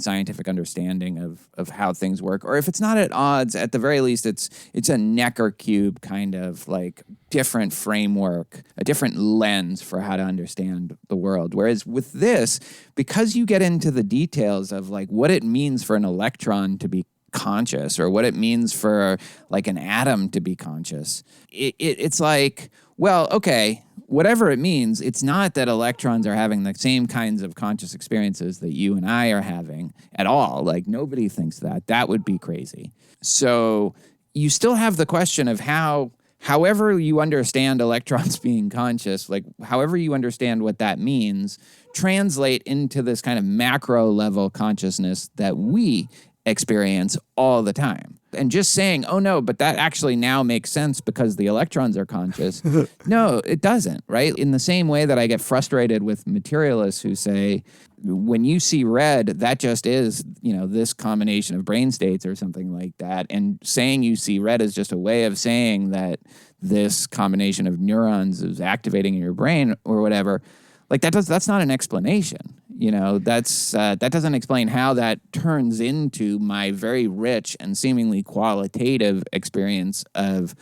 scientific understanding of how things work. Or if it's not at odds, at the very least, it's a Necker cube kind of like different framework, a different lens for how to understand the world. Whereas with this, because you get into the details of like what it means for an electron to be conscious or what it means for like an atom to be conscious, it's like, well, okay, whatever it means, it's not that electrons are having the same kinds of conscious experiences that you and I are having at all. Like nobody thinks that. That would be crazy. So you still have the question of however you understand electrons being conscious, like however you understand what that means, translate into this kind of macro level consciousness that we experience all the time. And just saying, oh no, but that actually now makes sense because the electrons are conscious. No, it doesn't, right? In the same way that I get frustrated with materialists who say, when you see red, that just is, this combination of brain states or something like that. And saying you see red is just a way of saying that this combination of neurons is activating in your brain or whatever. Like that's not an explanation. That doesn't explain how that turns into my very rich and seemingly qualitative experience of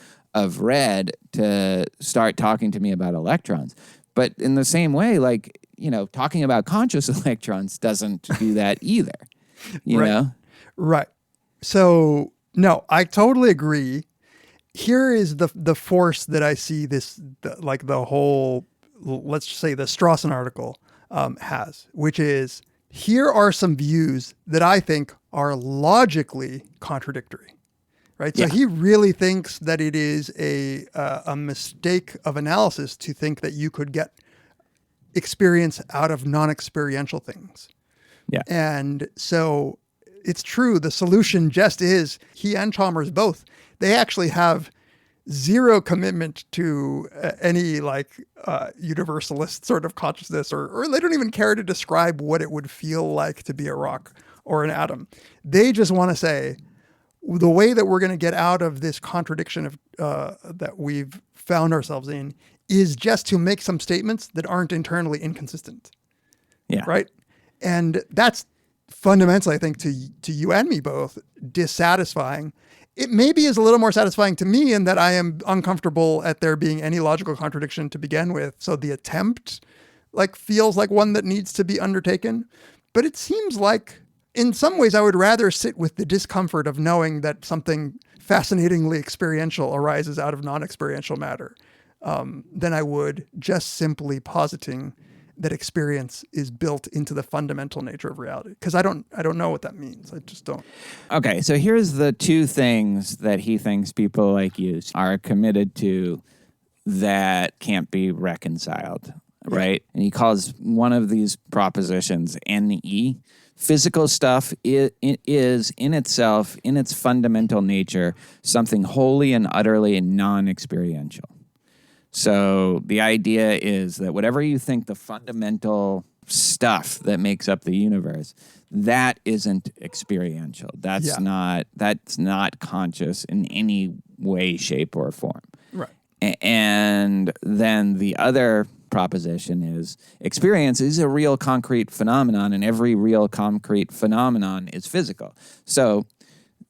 red to start talking to me about electrons. But in the same way, like, talking about conscious electrons doesn't do that either. You know? Right. So, no, I totally agree. Here is the force that I see the whole, let's say the Strawson article has, which is, here are some views that I think are logically contradictory, right? Yeah. So he really thinks that it is a mistake of analysis to think that you could get experience out of non-experiential things. Yeah. And so it's true. The solution just is, he and Chalmers both, they actually have zero commitment to any universalist sort of consciousness, or they don't even care to describe what it would feel like to be a rock or an atom. They just want to say the way that we're going to get out of this contradiction of that we've found ourselves in is just to make some statements that aren't internally inconsistent. Yeah. Right. And that's fundamentally, I think, to you and me both, dissatisfying. It maybe is a little more satisfying to me in that I am uncomfortable at there being any logical contradiction to begin with. So the attempt feels like one that needs to be undertaken. But it seems like in some ways I would rather sit with the discomfort of knowing that something fascinatingly experiential arises out of non-experiential matter than I would just simply positing that experience is built into the fundamental nature of reality. Because I don't know what that means. I just don't. Okay, so here's the two things that he thinks people like you are committed to that can't be reconciled, right? And he calls one of these propositions NE. Physical stuff is in itself, in its fundamental nature, something wholly and utterly non-experiential. So the idea is that whatever you think the fundamental stuff that makes up the universe, that isn't experiential. That's not conscious in any way, shape, or form. Right. And then the other proposition is experience is a real concrete phenomenon, and every real concrete phenomenon is physical. So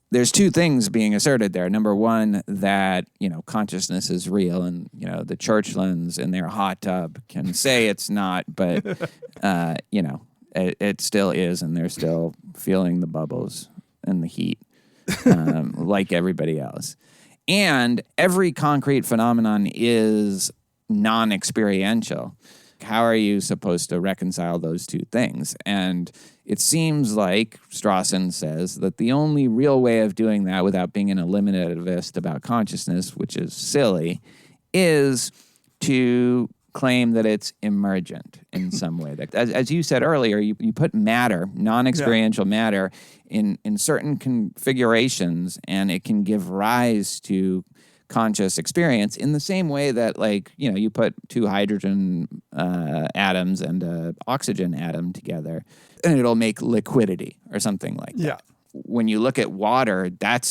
there's two things being asserted there. Number one, that, consciousness is real, and, the Churchlands in their hot tub can say it's not, but, it still is, and they're still feeling the bubbles and the heat like everybody else. And every concrete phenomenon is non-experiential, how are you supposed to reconcile those two things? And it seems like Strawson says that the only real way of doing that without being an eliminativist about consciousness, which is silly, is to claim that it's emergent in some way. That, as you said earlier, you put matter, non-experiential matter, in certain configurations, and it can give rise to conscious experience in the same way that, like, you know, you put two hydrogen atoms and an oxygen atom together, and it'll make liquidity or something like that. Yeah. When you look at water, that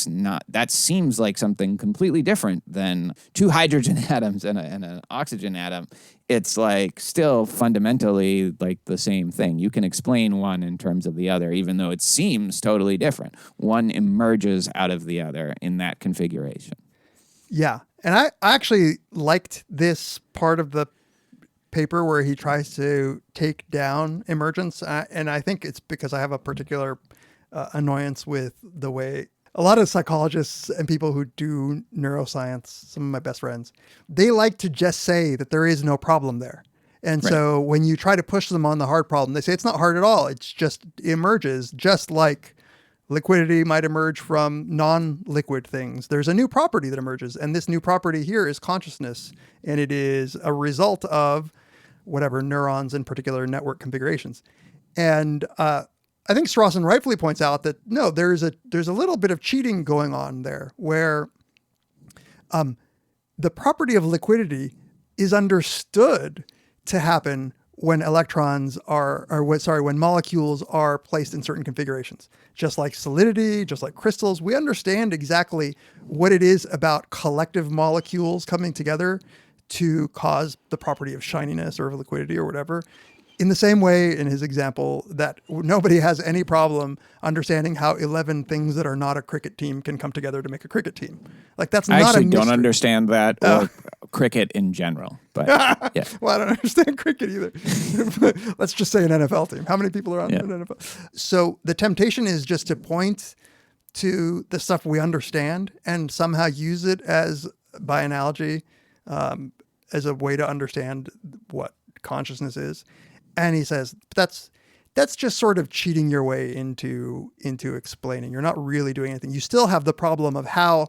seems like something completely different than two hydrogen atoms and an oxygen atom. It's like still fundamentally like the same thing. You can explain one in terms of the other, even though it seems totally different. One emerges out of the other in that configuration. Yeah. And I actually liked this part of the paper where he tries to take down emergence. And I think it's because I have a particular annoyance with the way a lot of psychologists and people who do neuroscience, some of my best friends, they like to just say that there is no problem there. And so when you try to push them on the hard problem, they say it's not hard at all. It's just emerges, just like liquidity might emerge from non-liquid things. There's a new property that emerges, and this new property here is consciousness, and it is a result of whatever neurons in particular network configurations. And I think Strawson rightfully points out that no, there's a little bit of cheating going on there, where the property of liquidity is understood to happen when when molecules are placed in certain configurations. Just like solidity, just like crystals, we understand exactly what it is about collective molecules coming together to cause the property of shininess or of liquidity or whatever. In the same way, in his example, that nobody has any problem understanding how 11 things that are not a cricket team can come together to make a cricket team. Like, that's not a mystery. I actually don't understand that or cricket in general. But yeah. Well, I don't understand cricket either. Let's just say an NFL team. How many people are on an NFL? So the temptation is just to point to the stuff we understand and somehow use it as, by analogy, as a way to understand what consciousness is. And he says that's just sort of cheating your way into explaining. You're not really doing anything. You still have the problem of how,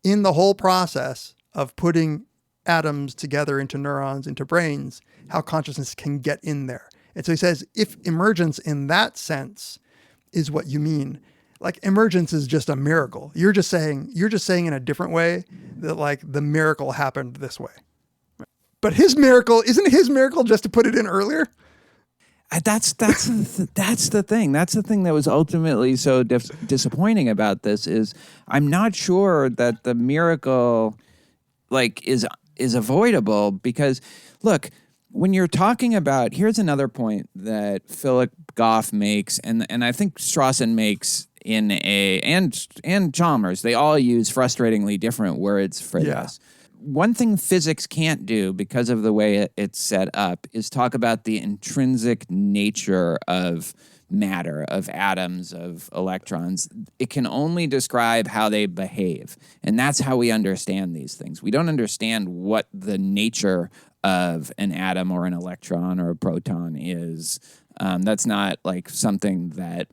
in the whole process of putting atoms together into neurons, into brains, how consciousness can get in there. And so he says, if emergence in that sense is what you mean, like emergence is just a miracle. You're just saying in a different way that like the miracle happened this way. But isn't his miracle just to put it in earlier? That's the thing. That's the thing that was ultimately so disappointing about this is I'm not sure that the miracle is avoidable, because look, when you're talking about, here's another point that Philip Goff makes, and I think Strawson makes and Chalmers, they all use frustratingly different words for this. One thing physics can't do because of the way it's set up is talk about the intrinsic nature of matter, of atoms, of electrons. It can only describe how they behave. And that's how we understand these things. We don't understand what the nature of an atom or an electron or a proton is. That's not like something that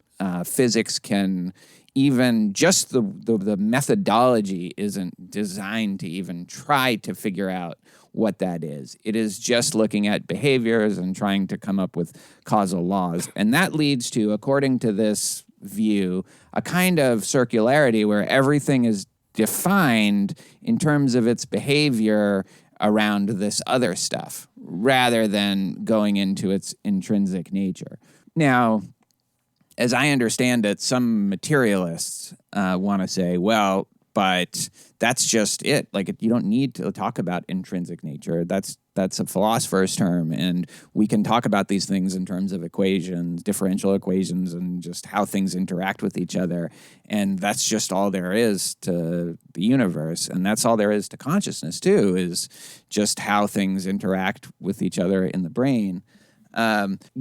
physics can even, just the methodology isn't designed to even try to figure out what that is. It is just looking at behaviors and trying to come up with causal laws. And that leads to, according to this view, a kind of circularity where everything is defined in terms of its behavior around this other stuff, rather than going into its intrinsic nature. Now, as I understand it, some materialists want to say, well, but that's just it. Like, you don't need to talk about intrinsic nature. That's a philosopher's term, and we can talk about these things in terms of equations, differential equations, and just how things interact with each other. And that's just all there is to the universe, and that's all there is to consciousness too, is just how things interact with each other in the brain.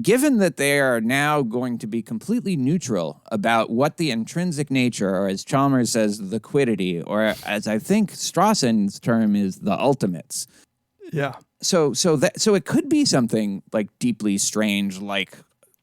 Given that they are now going to be completely neutral about what the intrinsic nature, or as Chalmers says, liquidity, or as I think Strawson's term is, the ultimates. Yeah. So it could be something like deeply strange, like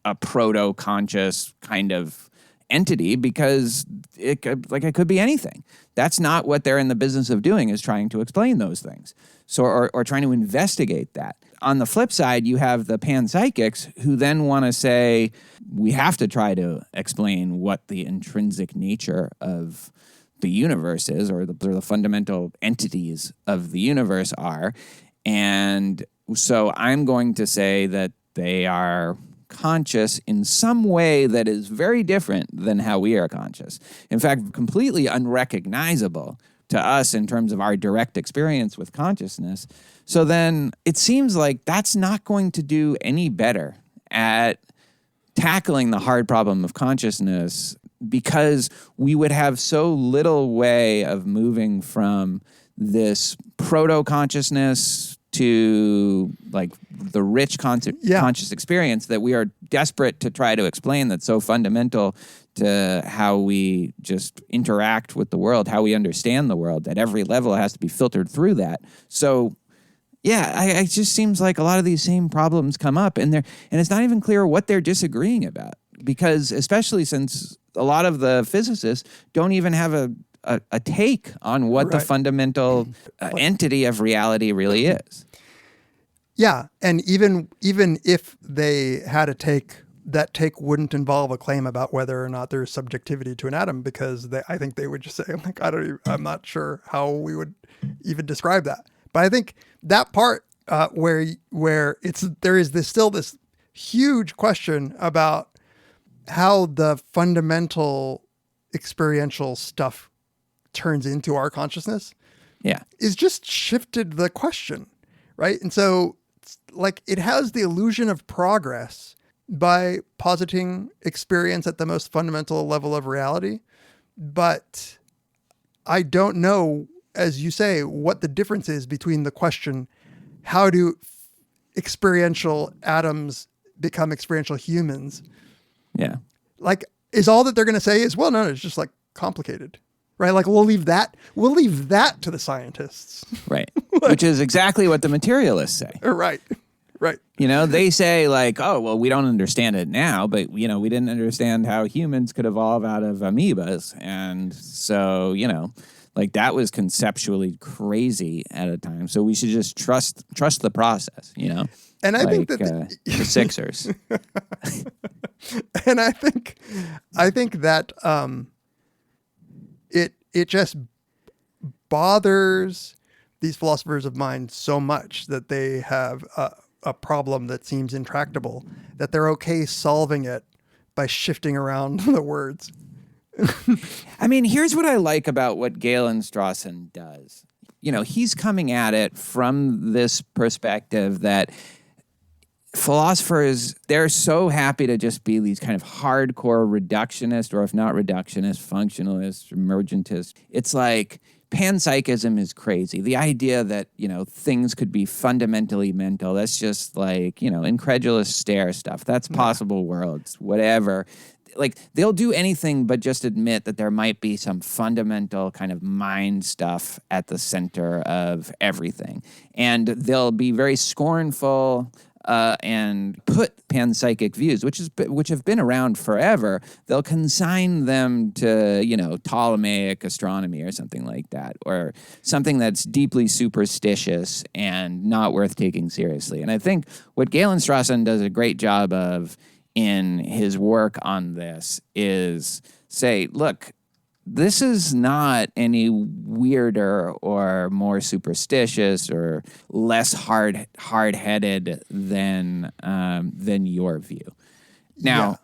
a proto-conscious kind of entity, because it could be anything. That's not what they're in the business of doing, is trying to explain those things. So or trying to investigate that. On the flip side, you have the panpsychics who then want to say, we have to try to explain what the intrinsic nature of the universe is, or the fundamental entities of the universe are. And so I'm going to say that they are conscious in some way that is very different than how we are conscious. In fact, completely unrecognizable to us in terms of our direct experience with consciousness. So then it seems like that's not going to do any better at tackling the hard problem of consciousness, because we would have so little way of moving from this proto-consciousness to like the rich conscious experience that we are desperate to try to explain, that's so fundamental to how we just interact with the world, how we understand the world. At every level, it has to be filtered through that. So yeah, it just seems like a lot of these same problems come up, and it's not even clear what they're disagreeing about, because especially since a lot of the physicists don't even have a take on what the fundamental entity of reality really is. Yeah, and even if they had a take, that take wouldn't involve a claim about whether or not there's subjectivity to an atom, because I think they would just say, like, I'm not sure how we would even describe that. But I think that part where there is still this huge question about how the fundamental experiential stuff turns into our consciousness, is just shifted the question, right? And so, like, it has the illusion of progress by positing experience at the most fundamental level of reality, but I don't know, as you say, what the difference is between the question, how do experiential atoms become experiential humans? Yeah. Like, is all that they're going to say is, well, no, it's just like complicated, right? Like, we'll leave that to the scientists. Right. Which is exactly what the materialists say. Right. Right. You know, they say like, oh, well, we don't understand it now, but, you know, we didn't understand how humans could evolve out of amoebas. And so, you know, like, that was conceptually crazy at a time. So we should just trust the process, you know? And I think that the Sixers. And I think that it just bothers these philosophers of mind so much that they have a problem that seems intractable, that they're okay solving it by shifting around the words. I mean, here's what I like about what Galen Strawson does. You know, he's coming at it from this perspective that philosophers, they're so happy to just be these kind of hardcore reductionist, or if not reductionist, functionalist, emergentist. It's like panpsychism is crazy. The idea that, you know, things could be fundamentally mental, that's just like, you know, incredulous stare stuff. That's possible worlds, whatever. Like, they'll do anything but just admit that there might be some fundamental kind of mind stuff at the center of everything. And they'll be very scornful and put panpsychic views, which have been around forever. They'll consign them to, you know, Ptolemaic astronomy or something like that, or something that's deeply superstitious and not worth taking seriously. And I think what Galen Strawson does a great job of in his work on this is say, look, this is not any weirder or more superstitious or less hard-headed than your view. Now,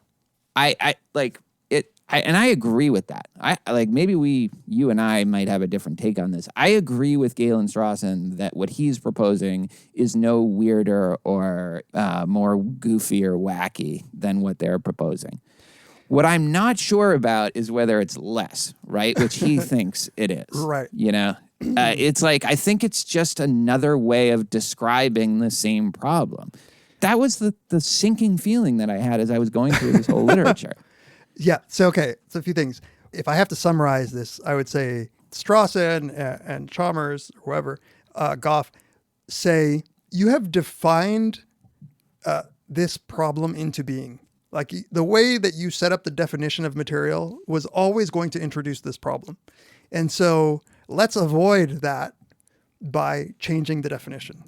I like it, and I agree with that. I like, maybe you and I might have a different take on this. I agree with Galen Strawson that what he's proposing is no weirder or more goofy or wacky than what they're proposing. What I'm not sure about is whether it's less, right? Which he thinks it is. Right. You know, it's like, I think it's just another way of describing the same problem. That was the sinking feeling that I had as I was going through this whole literature. Yeah. So, okay. So a few things. If I have to summarize this, I would say Strawson and Chalmers, or whoever, Goff, say you have defined this problem into being. Like the way that you set up the definition of material was always going to introduce this problem. And so let's avoid that by changing the definition.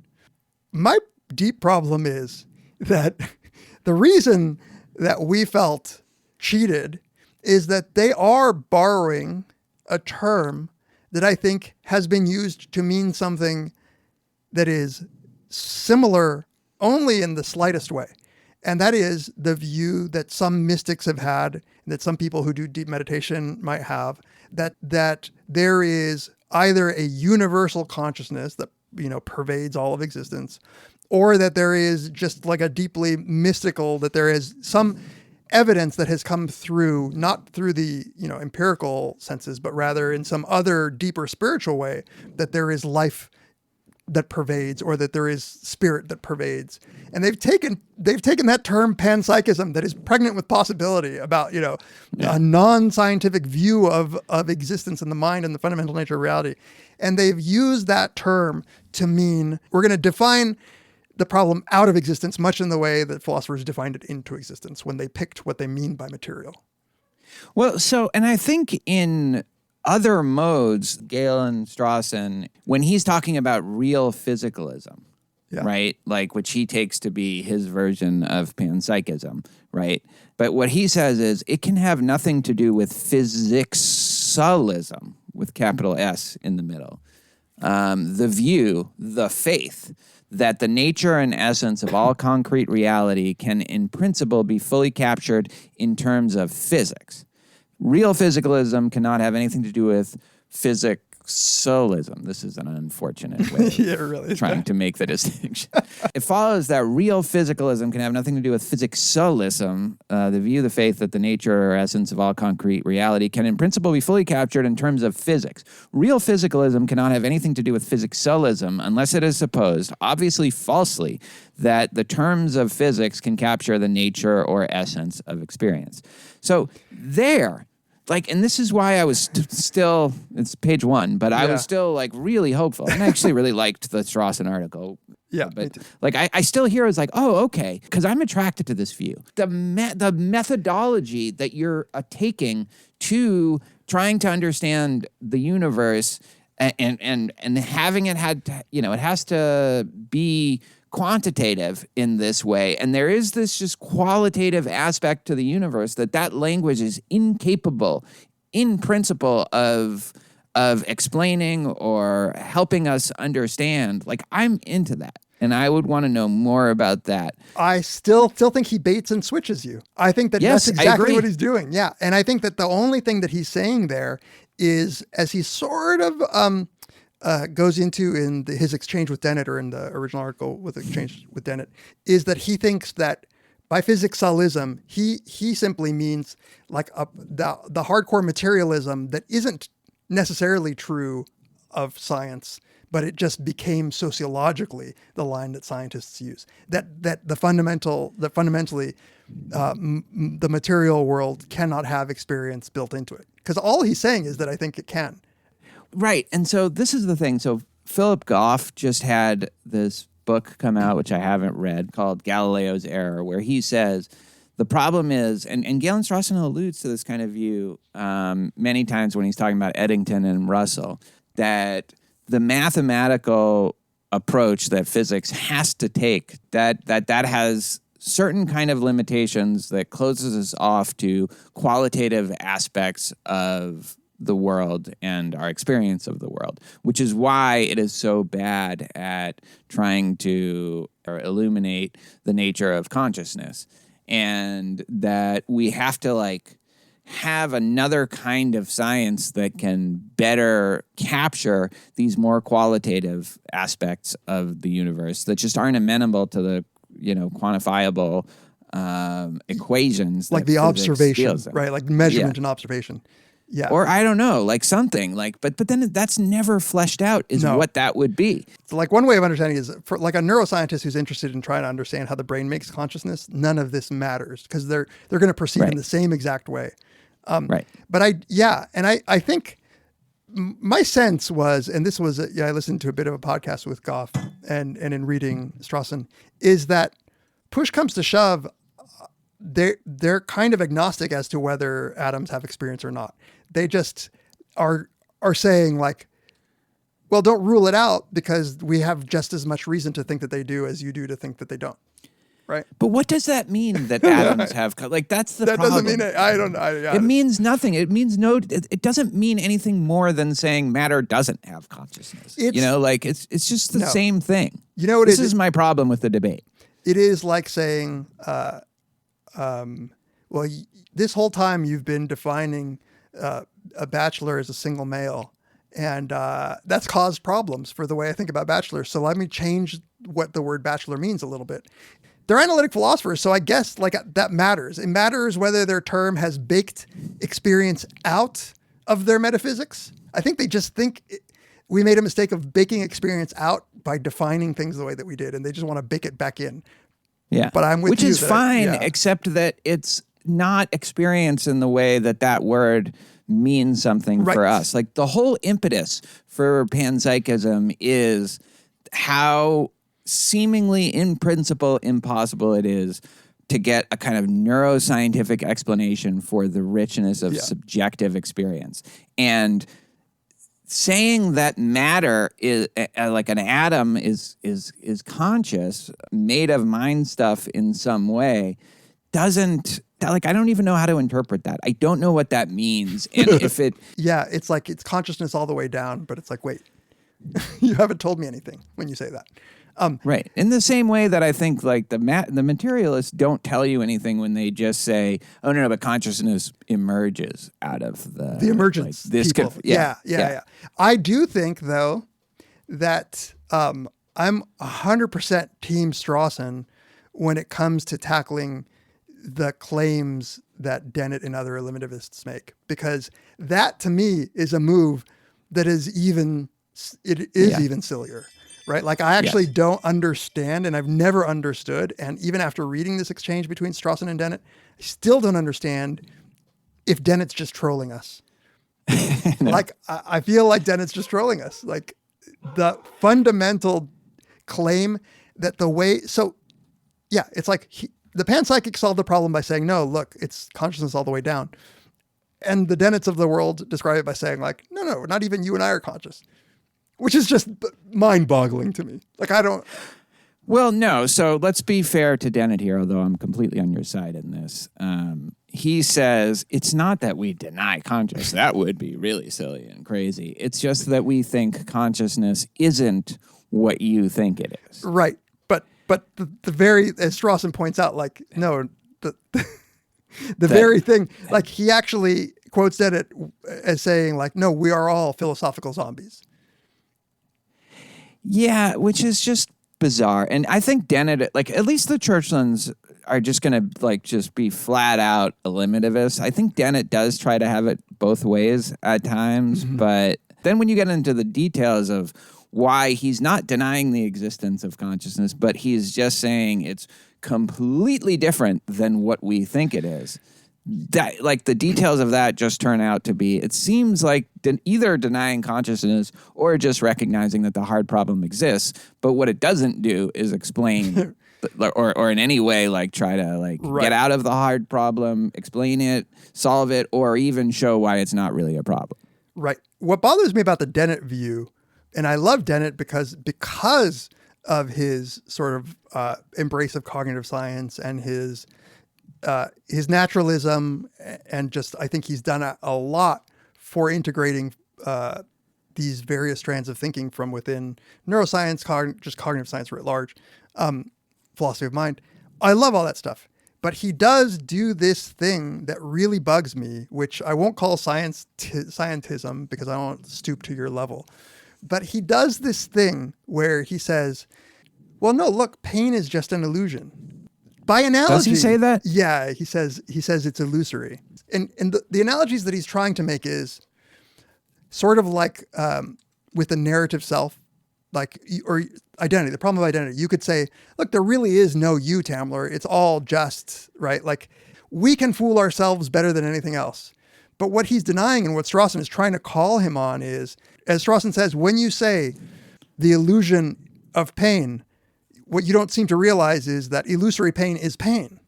My deep problem is that the reason that we felt cheated is that they are borrowing a term that I think has been used to mean something that is similar only in the slightest way. And that is the view that some mystics have had, that some people who do deep meditation might have, that there is either a universal consciousness that, pervades all of existence, or that there is just like a deeply mystical, that there is some evidence that has come through, not through the, empirical senses, but rather in some other deeper spiritual way, that there is life that pervades, or that there is spirit that pervades. And they've taken that term panpsychism that is pregnant with possibility about, a non-scientific view of existence and the mind and the fundamental nature of reality. And they've used that term to mean we're going to define the problem out of existence, much in the way that philosophers defined it into existence when they picked what they mean by material. Well, and I think in other modes, Galen Strawson, when he's talking about real physicalism, right? Like which he takes to be his version of panpsychism, right? But what he says is it can have nothing to do with physicsalism, with capital S in the middle. The view, the faith, that the nature and essence of all concrete reality can in principle be fully captured in terms of physics. Real physicalism cannot have anything to do with physicsalism. This is an unfortunate way of trying to make the distinction. It follows that real physicalism can have nothing to do with physicsalism, the view, the faith that the nature or essence of all concrete reality can in principle be fully captured in terms of physics. Real physicalism cannot have anything to do with physicsalism unless it is supposed, obviously falsely, that the terms of physics can capture the nature or essence of experience. So there, and this is why I was still, it's page 1, but I was still really hopeful. And I actually really liked the Strawson article. Yeah. But I still hear is oh, okay, because I'm attracted to this view. The methodology that you're taking to trying to understand the universe and having it it has to be quantitative in this way. And there is this just qualitative aspect to the universe that language is incapable in principle of explaining or helping us understand. I'm into that. And I would want to know more about that. I still think he baits and switches you. I think that that's exactly what he's doing. Yeah. And I think that the only thing that he's saying there is, as he sort of goes into in his exchange with Dennett, or in the original article with exchange with Dennett, is that he thinks that by physicsalism, he simply means the hardcore materialism that isn't necessarily true of science, but it just became sociologically the line that scientists use. That fundamentally the material world cannot have experience built into it. Because all he's saying is that I think it can. Right. And so this is the thing. So Philip Goff just had this book come out, which I haven't read, called Galileo's Error, where he says the problem is, and Galen Strawson alludes to this kind of view many times when he's talking about Eddington and Russell, that the mathematical approach that physics has to take, that has certain kind of limitations that closes us off to qualitative aspects of the world and our experience of the world, which is why it is so bad at trying to illuminate the nature of consciousness, and that we have to have another kind of science that can better capture these more qualitative aspects of the universe that just aren't amenable to the quantifiable equations, like the observation, right? Like measurement and observation. Yeah. Or I don't know, something but then that's never fleshed out what that would be. So one way of understanding is for a neuroscientist who's interested in trying to understand how the brain makes consciousness, none of this matters because they're going to proceed in the same exact way. Right. But I think my sense was, and this was, I listened to a bit of a podcast with Goff and in reading Strawson, is that push comes to shove, they're kind of agnostic as to whether atoms have experience or not. They just are saying like, well, don't rule it out because we have just as much reason to think that they do as you do to think that they don't. Right. But what does that mean that atoms have like that's the That problem. doesn't mean it. I don't know. It means nothing. It means no. It doesn't mean anything more than saying matter doesn't have consciousness. It's just the same thing. You know what this it is my problem with the debate. It is like saying, this whole time you've been defining a bachelor as a single male, and that's caused problems for the way I think about bachelors. So let me change what the word bachelor means a little bit. They're analytic philosophers, so I guess like that matters. It matters whether their term has baked experience out of their metaphysics. I think they just think we made a mistake of baking experience out by defining things the way that we did, and they just want to bake it back in. Yeah, but I'm with which you. Which is fine, except that it's not experience in the way that word means something for us. Like the whole impetus for panpsychism is how seemingly in principle impossible it is to get a kind of neuroscientific explanation for the richness of subjective experience. And saying that matter is like an atom is conscious, made of mind stuff in some way, doesn't like I don't even know how to interpret that. I don't know what that means. And if it it's like it's consciousness all the way down, but it's like, wait, you haven't told me anything when you say that. Right. In the same way that I think like the materialists don't tell you anything when they just say, oh, no, but consciousness emerges out of the emergence. Like, this people. Yeah. I do think, though, that I'm 100% Team Strawson when it comes to tackling the claims that Dennett and other eliminativists make, because that to me is a move that is even sillier. Right? Like I actually don't understand, and I've never understood. And even after reading this exchange between Strawson and Dennett, I still don't understand if Dennett's just trolling us. No. Like I feel like Dennett's just trolling us. Like the fundamental claim that it's like the panpsychic solved the problem by saying, no, look, it's consciousness all the way down. And the Dennetts of the world describe it by saying like, no, not even you and I are conscious. Which is just mind-boggling to me. Like, I don't... Well, no. So let's be fair to Dennett here, although I'm completely on your side in this. He says, it's not that we deny consciousness. That would be really silly and crazy. It's just that we think consciousness isn't what you think it is. Right. But the very, as Strawson points out, like, no, the very thing, like, he actually quotes Dennett as saying, like, no, we are all philosophical zombies. Yeah, which is just bizarre. And I think Dennett, like at least the Churchlands are just going to like just be flat out eliminativists. I think Dennett does try to have it both ways at times, but then when you get into the details of why he's not denying the existence of consciousness, but he's just saying it's completely different than what we think it is. That like the details of that just turn out to be, it seems like either denying consciousness or just recognizing that the hard problem exists. But what it doesn't do is explain or in any way like try to like get out of the hard problem, explain it, solve it, or even show why it's not really a problem. Right. What bothers me about the Dennett view, and I love Dennett because of his sort of embrace of cognitive science and his naturalism, and just I think he's done a lot for integrating these various strands of thinking from within neuroscience, just cognitive science writ large, philosophy of mind. I love all that stuff. But he does do this thing that really bugs me, which I won't call scientism because I don't stoop to your level. But he does this thing where he says, well, no, look, pain is just an illusion. By analogy. Does he say that? Yeah, he says it's illusory. And the analogies that he's trying to make is sort of like with the narrative self, like, or identity, the problem of identity. You could say, look, there really is no you, Tamler. It's all just, right? Like, we can fool ourselves better than anything else. But what he's denying and what Strawson is trying to call him on is, as Strawson says, when you say the illusion of pain, what you don't seem to realize is that illusory pain is pain.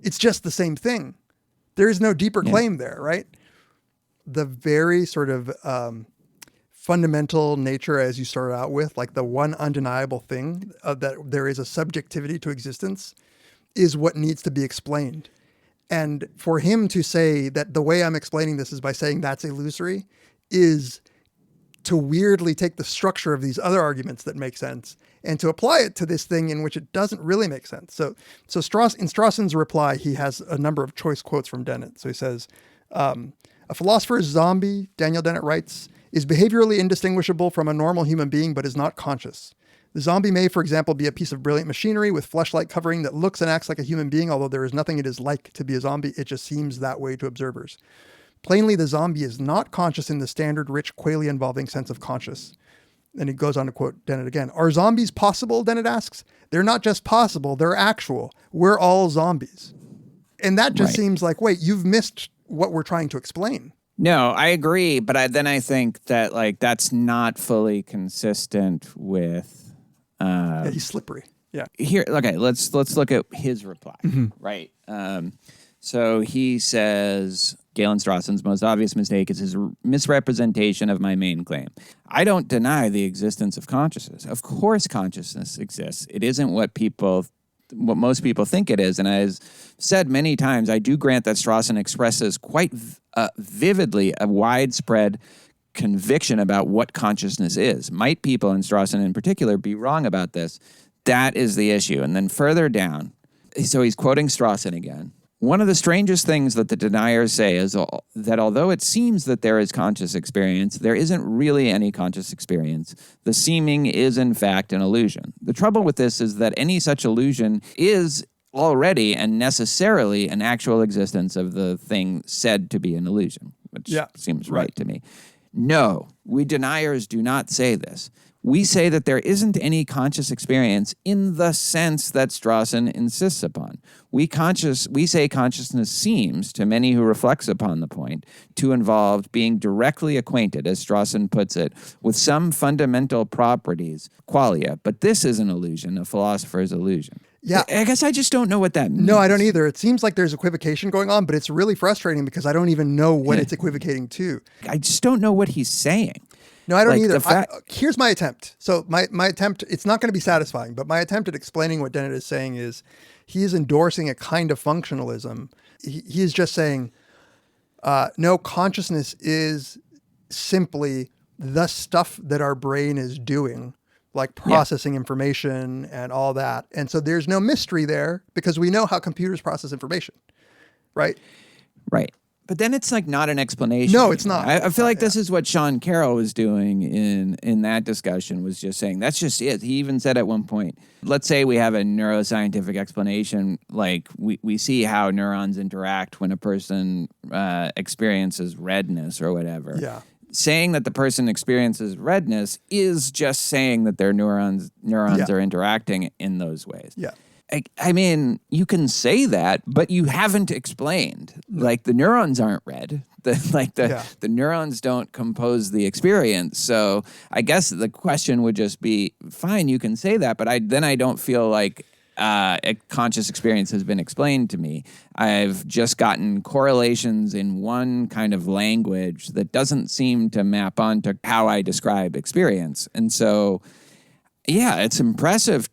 It's just the same thing. There is no deeper claim there, right? The very sort of fundamental nature, as you started out with, like the one undeniable thing that there is a subjectivity to existence, is what needs to be explained. And for him to say that the way I'm explaining this is by saying that's illusory is to weirdly take the structure of these other arguments that make sense and to apply it to this thing in which it doesn't really make sense. So in Strawson's reply, he has a number of choice quotes from Dennett. So he says, a philosopher's zombie, Daniel Dennett writes, is behaviorally indistinguishable from a normal human being, but is not conscious. The zombie may, for example, be a piece of brilliant machinery with fleshlight covering that looks and acts like a human being, although there is nothing it is like to be a zombie. It just seems that way to observers. Plainly, the zombie is not conscious in the standard rich Quayle-involving sense of conscious. And he goes on to quote Dennett again. Are zombies possible, Dennett asks? They're not just possible, they're actual. We're all zombies. And that just seems like, wait, you've missed what we're trying to explain. No, I agree, but I think that like that's not fully consistent with. Yeah, he's slippery. Yeah. Here, okay, let's look at his reply. Right. So he says, Galen Strawson's most obvious mistake is his misrepresentation of my main claim. I don't deny the existence of consciousness. Of course, consciousness exists. It isn't what most people think it is. And as said many times, I do grant that Strawson expresses quite vividly a widespread conviction about what consciousness is. Might people, and Strawson in particular, be wrong about this? That is the issue. And then further down, so he's quoting Strawson again. One of the strangest things that the deniers say is that although it seems that there is conscious experience, there isn't really any conscious experience. The seeming is, in fact, an illusion. The trouble with this is that any such illusion is already and necessarily an actual existence of the thing said to be an illusion, which seems right to me. No, we deniers do not say this. We say that there isn't any conscious experience in the sense that Strawson insists upon. We say consciousness seems, to many who reflects upon the point, to involve being directly acquainted, as Strawson puts it, with some fundamental properties, qualia. But this is an illusion, a philosopher's illusion. Yeah. I guess I just don't know what that means. No, I don't either. It seems like there's equivocation going on, but it's really frustrating because I don't even know what it's equivocating to. I just don't know what he's saying. No, I don't either. Here's my attempt. So my attempt, it's not going to be satisfying, but my attempt at explaining what Dennett is saying is he is endorsing a kind of functionalism. He is just saying, no, consciousness is simply the stuff that our brain is doing, like processing information and all that. And so there's no mystery there because we know how computers process information, right? Right. But then it's like not an explanation. No, it's not. I feel like this is what Sean Carroll was doing in that discussion, was just saying that's just it. He even said at one point, let's say we have a neuroscientific explanation, like we see how neurons interact when a person experiences redness or whatever. Yeah. Saying that the person experiences redness is just saying that their neurons are interacting in those ways. Yeah. I mean, you can say that, but you haven't explained. Like the neurons aren't red. The neurons don't compose the experience. So I guess the question would just be, fine, you can say that, but I don't feel like a conscious experience has been explained to me. I've just gotten correlations in one kind of language that doesn't seem to map onto how I describe experience. And so, yeah, it's impressive.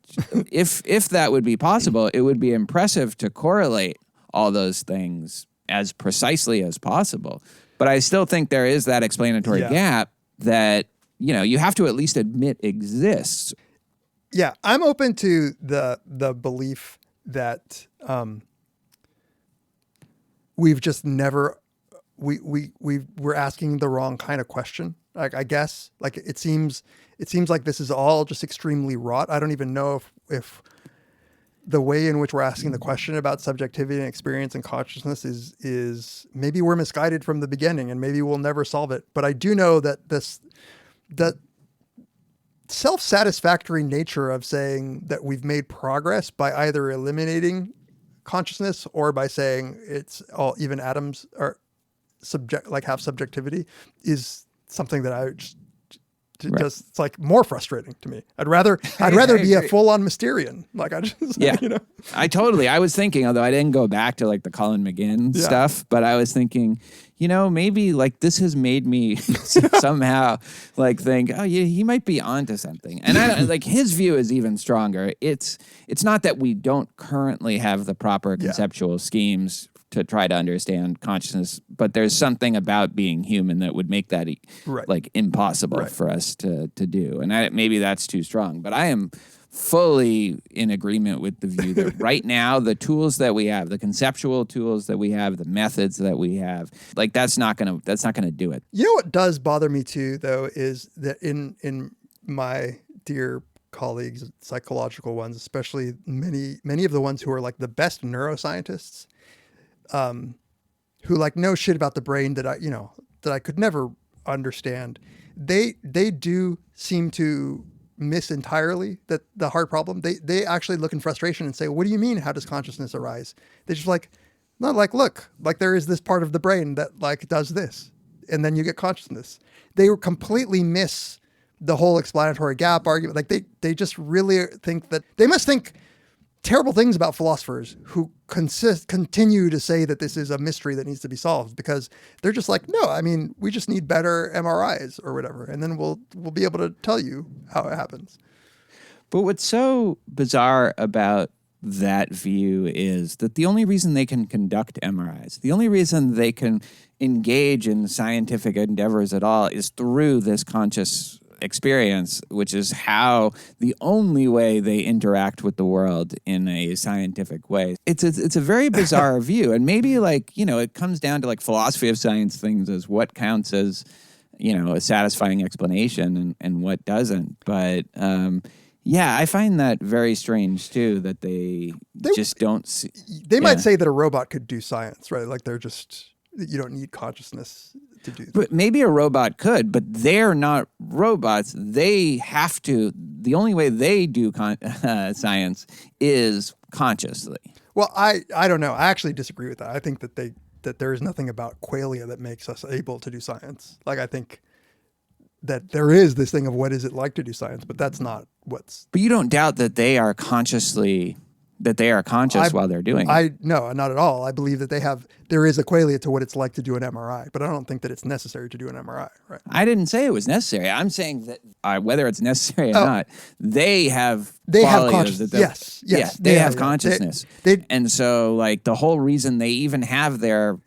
If that would be possible, it would be impressive to correlate all those things as precisely as possible. But I still think there is that explanatory gap that, you have to at least admit exists. Yeah, I'm open to the belief that we've just never we're asking the wrong kind of question. Like, I guess, like it seems like this is all just extremely wrought. I don't even know if the way in which we're asking the question about subjectivity and experience and consciousness is maybe we're misguided from the beginning and maybe we'll never solve it. But I do know that that self-satisfactory nature of saying that we've made progress by either eliminating consciousness or by saying it's all even atoms are have subjectivity is something that I just it's like more frustrating to me. I'd rather be a full-on Mysterian. Like I just I was thinking, although I didn't go back to like the Colin McGinn stuff, but I was thinking, maybe like this has made me somehow like think, oh yeah, he might be onto something. And I like his view is even stronger. It's not that we don't currently have the proper conceptual schemes to try to understand consciousness, but there's something about being human that would make that like impossible for us to do. And maybe that's too strong, but I am fully in agreement with the view that right now, the tools that we have, the conceptual tools that we have, the methods that we have, like that's not gonna do it. You know what does bother me too, though, is that in my dear colleagues, psychological ones, especially many of the ones who are like the best neuroscientists, who like know shit about the brain that I could never understand. They do seem to miss entirely that the hard problem. They actually look in frustration and say, what do you mean? How does consciousness arise? They just look, like there is this part of the brain that like does this, and then you get consciousness. They completely miss the whole explanatory gap argument. Like they just really think that they must think terrible things about philosophers who continue to say that this is a mystery that needs to be solved, because they're just like, no, I mean, we just need better MRIs or whatever, and then we'll be able to tell you how it happens. But what's so bizarre about that view is that the only reason they can conduct MRIs, the only reason they can engage in scientific endeavors at all is through this conscious experience, which is how the only way they interact with the world in a scientific way. It's a very bizarre view. And maybe it comes down to like philosophy of science things as what counts as, a satisfying explanation and what doesn't. But I find that very strange too, that they just don't see. They might say that a robot could do science, right? Like you don't need consciousness to do that. But maybe a robot could, but they're not robots. They have to. The only way they do science is consciously. Well, I don't know. I actually disagree with that. I think that there is nothing about qualia that makes us able to do science. Like I think that there is this thing of what is it like to do science, but that's not what's. But you don't doubt that they are conscious while they're doing it. No, not at all. I believe that there is a qualia to what it's like to do an MRI, but I don't think that it's necessary to do an MRI, right? I didn't say it was necessary. I'm saying that whether it's necessary or not, they have consciousness. Yes. They have consciousness. And so like the whole reason they even have their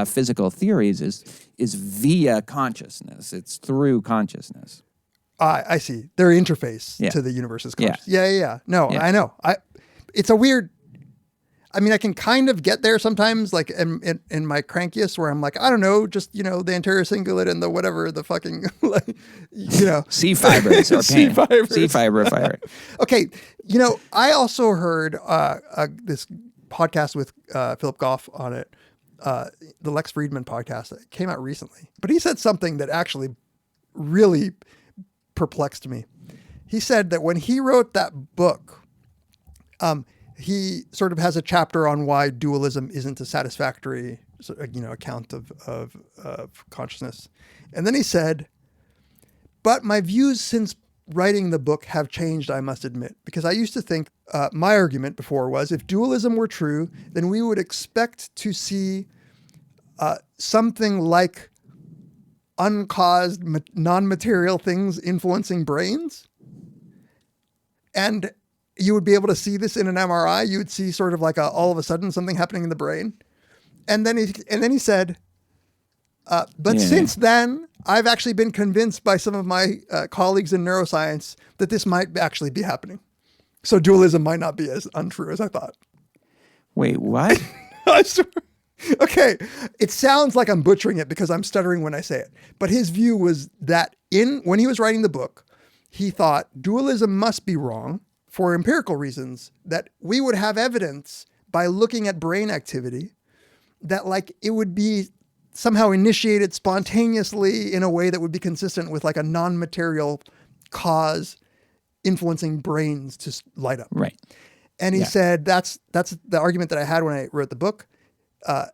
physical theories is via consciousness. It's through consciousness. I see. Their interface to the universe is conscious. Yeah. No, I know. It's a weird. I mean, I can kind of get there sometimes, like in my crankiest, where I'm like, I don't know, just the anterior cingulate and the whatever, the fucking C fibers or pain. C fiber firing. Okay, I also heard this podcast with Philip Goff on it, the Lex Friedman podcast that came out recently. But he said something that actually really perplexed me. He said that when he wrote that book, he sort of has a chapter on why dualism isn't a satisfactory, account of consciousness. And then he said, but my views since writing the book have changed, I must admit, because I used to think my argument before was if dualism were true, then we would expect to see something like uncaused non-material things influencing brains. And you would be able to see this in an MRI. You would see sort of like all of a sudden something happening in the brain. And then he said, since then, I've actually been convinced by some of my colleagues in neuroscience that this might actually be happening. So dualism might not be as untrue as I thought. Wait, what? I swear. Okay, it sounds like I'm butchering it because I'm stuttering when I say it. But his view was that when he was writing the book, he thought dualism must be wrong for empirical reasons, that we would have evidence by looking at brain activity that like it would be somehow initiated spontaneously in a way that would be consistent with like a non-material cause influencing brains to light up. Right. And he said, that's the argument that I had when I wrote the book.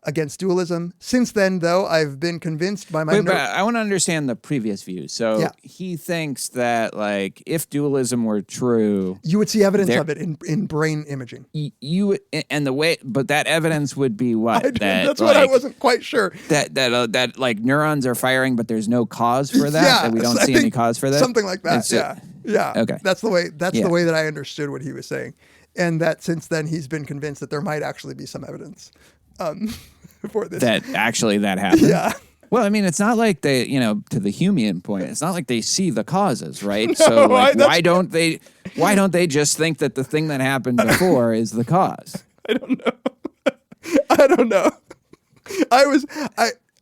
against dualism. Since then, though, I've been convinced by my... But I want to understand the previous view. So he thinks that, like, if dualism were true... You would see evidence of it in brain imaging. But that evidence would be what? That's what I wasn't quite sure. That like neurons are firing, but there's no cause for that? That we don't see any cause for that? Something like that, yeah. Okay. That's the way that I understood what he was saying. And that since then, he's been convinced that there might actually be some evidence for this. That happened? Yeah. Well, I mean, it's not like they, to the Humean point, it's not like they see the causes, right? No, so why don't they just think that the thing that happened before is the cause? I don't know.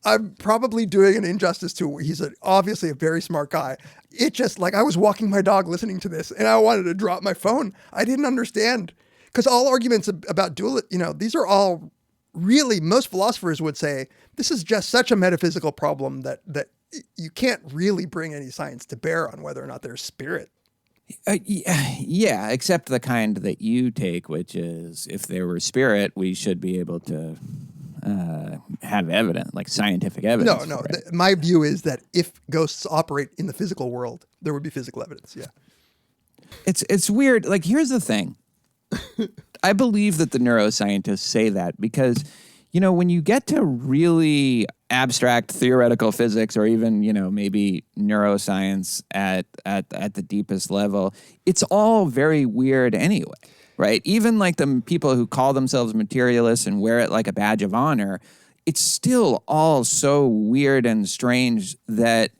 I'm probably doing an injustice to him. He's obviously a very smart guy. It just, like, I was walking my dog listening to this, and I wanted to drop my phone. I didn't understand. Because all arguments about dualism, these are all really, most philosophers would say, this is just such a metaphysical problem that you can't really bring any science to bear on whether or not there's spirit. Yeah, except the kind that you take, which is if there were spirit, we should be able to have evidence, like scientific evidence. No. My view is that if ghosts operate in the physical world, there would be physical evidence. Yeah. It's weird. Like, here's the thing. I believe that the neuroscientists say that because, when you get to really abstract theoretical physics or even, maybe neuroscience at the deepest level, it's all very weird anyway, right? Even like the people who call themselves materialists and wear it like a badge of honor, it's still all so weird and strange that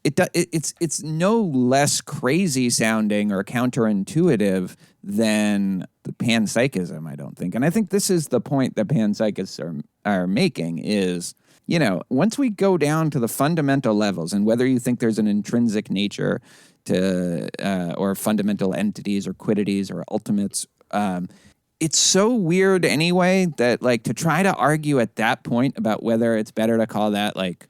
it's no less crazy sounding or counterintuitive than the panpsychism, I don't think. And I think this is the point that panpsychists are making is, once we go down to the fundamental levels and whether you think there's an intrinsic nature to or fundamental entities or quiddities or ultimates, it's so weird anyway that, like, to try to argue at that point about whether it's better to call that like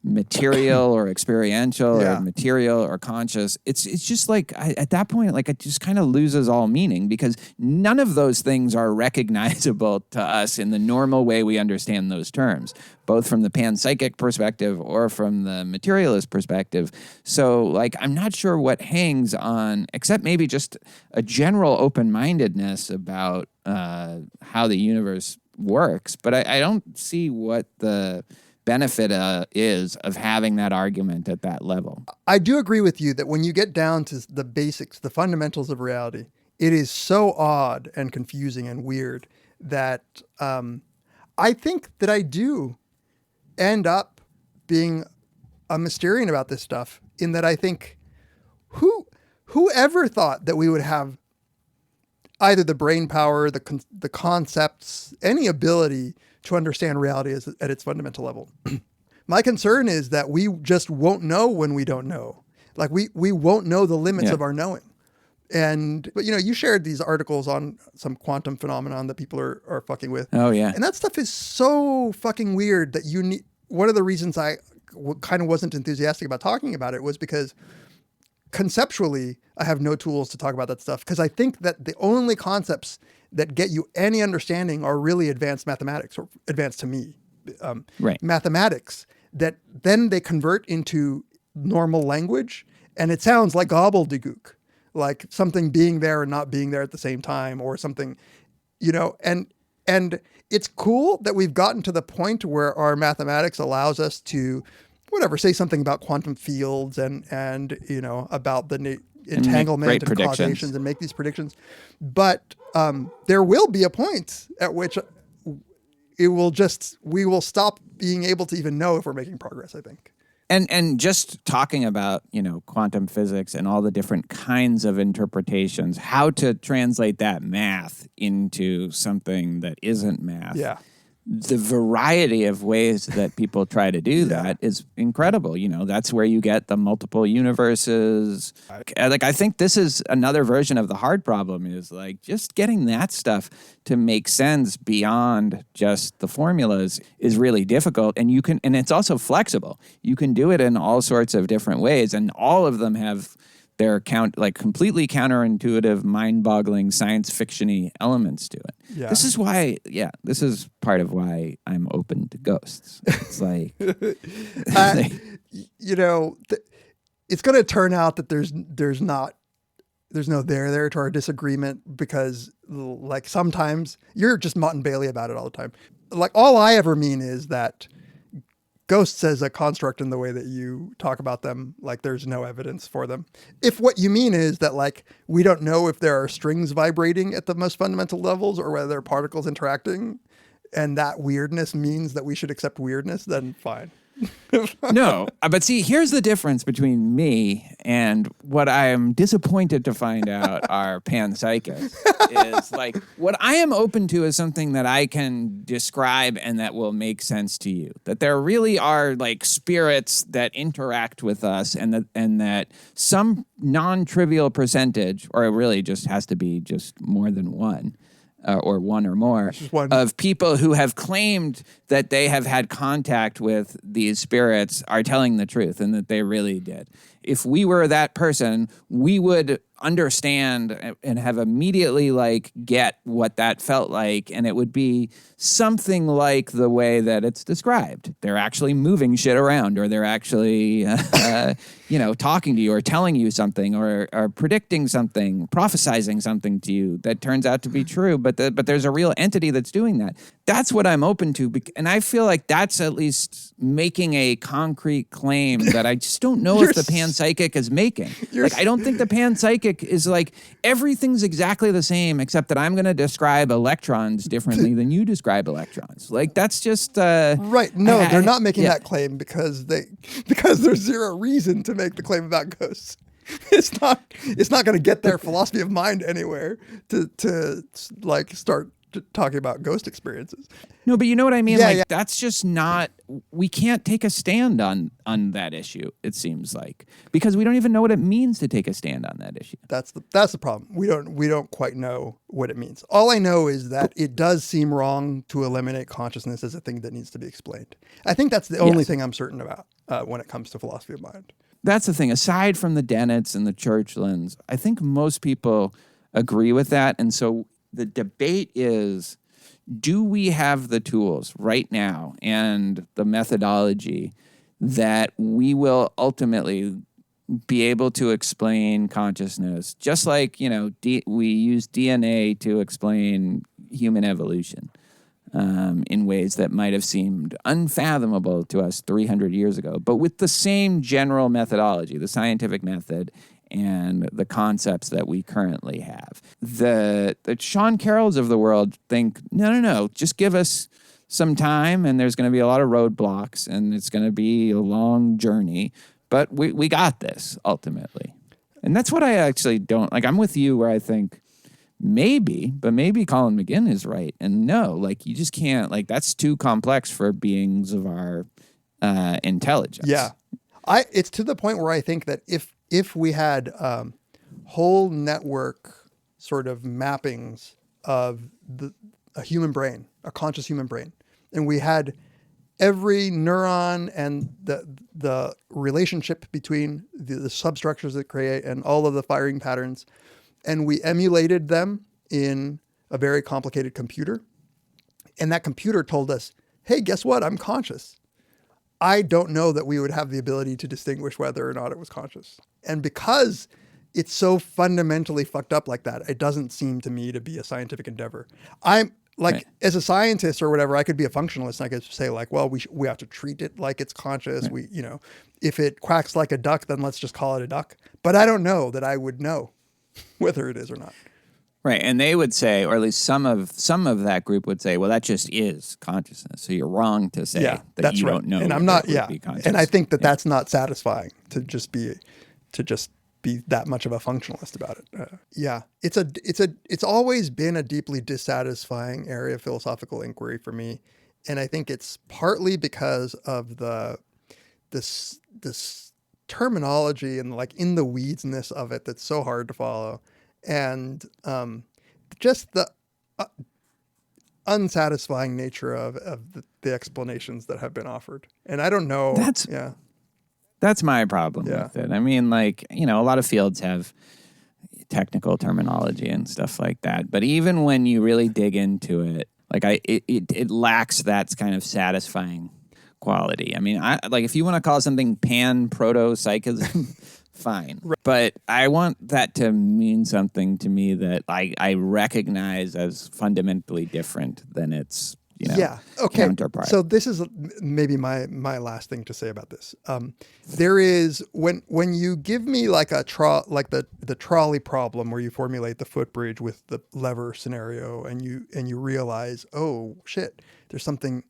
material or experiential or material or conscious, it's just like at that point, like, it just kind of loses all meaning because none of those things are recognizable to us in the normal way we understand those terms, both from the panpsychic perspective or from the materialist perspective. So, like, I'm not sure what hangs on, except maybe just a general open-mindedness about how the universe works. But I don't see what the benefit is of having that argument at that level. I do agree with you that when you get down to the basics, the fundamentals of reality, it is so odd and confusing and weird that I think that I do end up being a Mysterian about this stuff, in that I think whoever thought that we would have either the brain power, the concepts, any ability to understand reality at its fundamental level. My concern is that we just won't know when we don't know. Like, we won't know the limits of our knowing. But you shared these articles on some quantum phenomenon that people are fucking with. Oh yeah. And that stuff is so fucking weird that you need. One of the reasons I kind of wasn't enthusiastic about talking about it was because conceptually I have no tools to talk about that stuff, because I think that the only concepts that get you any understanding are really advanced mathematics, or advanced to me, mathematics, that then they convert into normal language, and it sounds like gobbledygook, like something being there and not being there at the same time, or something, and it's cool that we've gotten to the point where our mathematics allows us to, say something about quantum fields and about the entanglement and causations and make these predictions. But there will be a point at which we will stop being able to even know if we're making progress, I think. And just talking about, quantum physics and all the different kinds of interpretations, how to translate that math into something that isn't math. Yeah. The variety of ways that people try to do that is incredible. That's where you get the multiple universes. Like, I think this is another version of the hard problem, is like just getting that stuff to make sense beyond just the formulas is really difficult. And it's also flexible. You can do it in all sorts of different ways, and all of them have there are completely counterintuitive, mind-boggling, science fiction-y elements to it. Yeah. This is part of why I'm open to ghosts. It's like, you know, it's going to turn out that there's no there to our disagreement, because like sometimes you're just Mutt and Bailey about it all the time. Like all I ever mean is that ghosts as a construct in the way that you talk about them, like there's no evidence for them. If what you mean is that like we don't know if there are strings vibrating at the most fundamental levels or whether there are particles interacting, and that weirdness means that we should accept weirdness, then fine. No, but see, here's the difference between me and what I am disappointed to find out are panpsychists. Is like what I am open to is something that I can describe and that will make sense to you. That there really are like spirits that interact with us, and that some non-trivial percentage, or it really just has to be just more than one. Or one or more of people who have claimed that they have had contact with these spirits are telling the truth, and that they really did. If we were that person, we would understand and have immediately like get what that felt like, and it would be something like the way that it's described. They're actually moving shit around, or they're actually talking to you, or telling you something, or predicting something, prophesizing something to you that turns out to be true, but there's a real entity that's doing that. That's what I'm open to, and I feel like that's at least making a concrete claim that I just don't know if the panpsychic is making. Like, I don't think the panpsychic is like everything's exactly the same, except that I'm going to describe electrons differently than you describe electrons. Like, that's just right. No, they're not making that claim because there's zero reason to make the claim about ghosts. It's not going to get their philosophy of mind anywhere to like start talking about ghost experiences. No, but you know what I mean? Yeah. That's just not, we can't take a stand on that issue, it seems like, because we don't even know what it means to take a stand on that issue. That's the problem. We don't quite know what it means. All I know is that it does seem wrong to eliminate consciousness as a thing that needs to be explained. I think that's the only thing I'm certain about when it comes to philosophy of mind. That's the thing. Aside from the Dennett's and the Churchlands, I think most people agree with that. And so the debate is, do we have the tools right now and the methodology that we will ultimately be able to explain consciousness, just like, we use DNA to explain human evolution in ways that might have seemed unfathomable to us 300 years ago, but with the same general methodology, the scientific method, and the concepts that we currently have. The Sean Carrolls of the world think, no, just give us some time, and there's going to be a lot of roadblocks, and it's going to be a long journey, but we got this ultimately. And that's what I actually don't like. I'm with you where I think maybe Colin McGinn is right. And no, like you just can't, like that's too complex for beings of our intelligence. Yeah. It's to the point where I think that if we had whole network sort of mappings of a human brain, a conscious human brain, and we had every neuron and the relationship between the substructures that create and all of the firing patterns, and we emulated them in a very complicated computer, and that computer told us, hey, guess what? I'm conscious. I don't know that we would have the ability to distinguish whether or not it was conscious. And because it's so fundamentally fucked up like that, it doesn't seem to me to be a scientific endeavor. I'm like, right. As a scientist or whatever, I could be a functionalist and I could say like, well, we have to treat it like it's conscious. Right. If it quacks like a duck, then let's just call it a duck. But I don't know that I would know whether it is or not. Right, and they would say, or at least some of that group would say, well, that just is consciousness. So you're wrong to say that you don't know. And I'm not, and I think that that's not satisfying to just be that much of a functionalist about it. It's always been a deeply dissatisfying area of philosophical inquiry for me, and I think it's partly because of this terminology and like in the weedsness of it that's so hard to follow. And just the unsatisfying nature of the explanations that have been offered. And I don't know. That's my problem with it. I mean, like, you know, a lot of fields have technical terminology and stuff like that. But even when you really dig into it, like it lacks that kind of satisfying quality. I mean, like if you want to call something pan-proto-psychism, fine. Right. But I want that to mean something to me that I recognize as fundamentally different than its counterpart. So this is maybe my last thing to say about this. There is when you give me like the trolley problem where you formulate the footbridge with the lever scenario and you realize, oh shit, there's something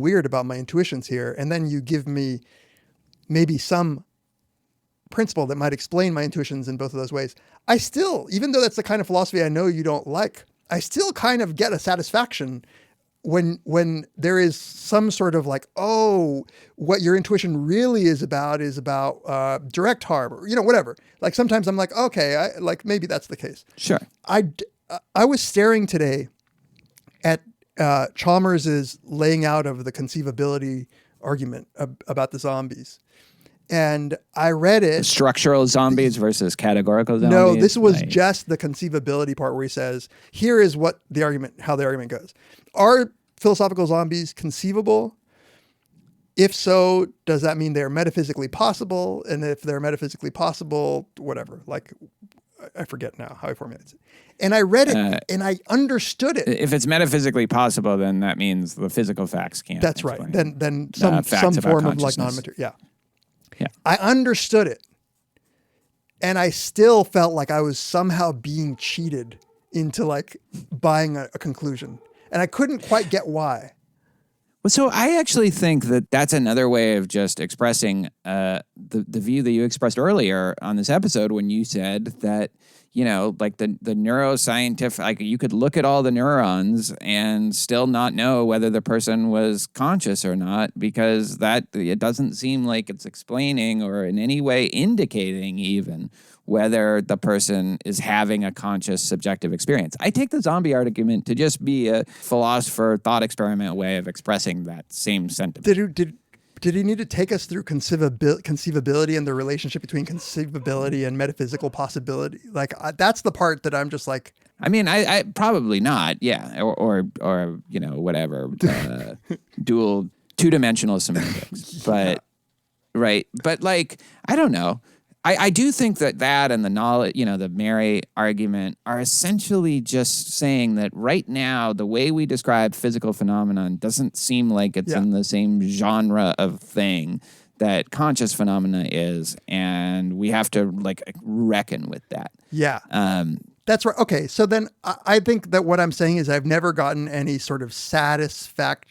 weird about my intuitions here, and then you give me maybe some principle that might explain my intuitions in both of those ways. I still, even though that's the kind of philosophy I know you don't like, I still kind of get a satisfaction when there is some sort of like, oh, what your intuition really is about direct harm, or, you know, whatever. Like sometimes I'm like, okay, maybe that's the case. Sure. I was staring today at Chalmers's laying out of the conceivability argument about the zombies. And I read it. Structural zombies versus categorical zombies? No, this was just the conceivability part where he says, here is how the argument goes. Are philosophical zombies conceivable? If so, does that mean they're metaphysically possible? And if they're metaphysically possible, whatever. Like, I forget now how he formulates it. And I read it and I understood it. If it's metaphysically possible, then that means the physical facts can't. That's right. Then some form of like non-material. Yeah. Yeah. I understood it. And I still felt like I was somehow being cheated into like buying a conclusion. And I couldn't quite get why. Well, so I actually think that that's another way of just expressing the view that you expressed earlier on this episode when you said that, you know, like the neuroscientific, like you could look at all the neurons and still not know whether the person was conscious or not, because it doesn't seem like it's explaining or in any way indicating even whether the person is having a conscious subjective experience. I take the zombie argument to just be a philosopher thought experiment way of expressing that same sentiment. Did he need to take us through conceivability and the relationship between conceivability and metaphysical possibility? Like that's the part that I'm just like. I mean, I probably not. Yeah, or you know, whatever, dual two-dimensional semantics. But right, but like I don't know. I do think that and the knowledge, you know, the Mary argument are essentially just saying that right now, the way we describe physical phenomenon doesn't seem like it's in the same genre of thing that conscious phenomena is. And we have to like reckon with that. Yeah. That's right. Okay. So then I think that what I'm saying is I've never gotten any sort of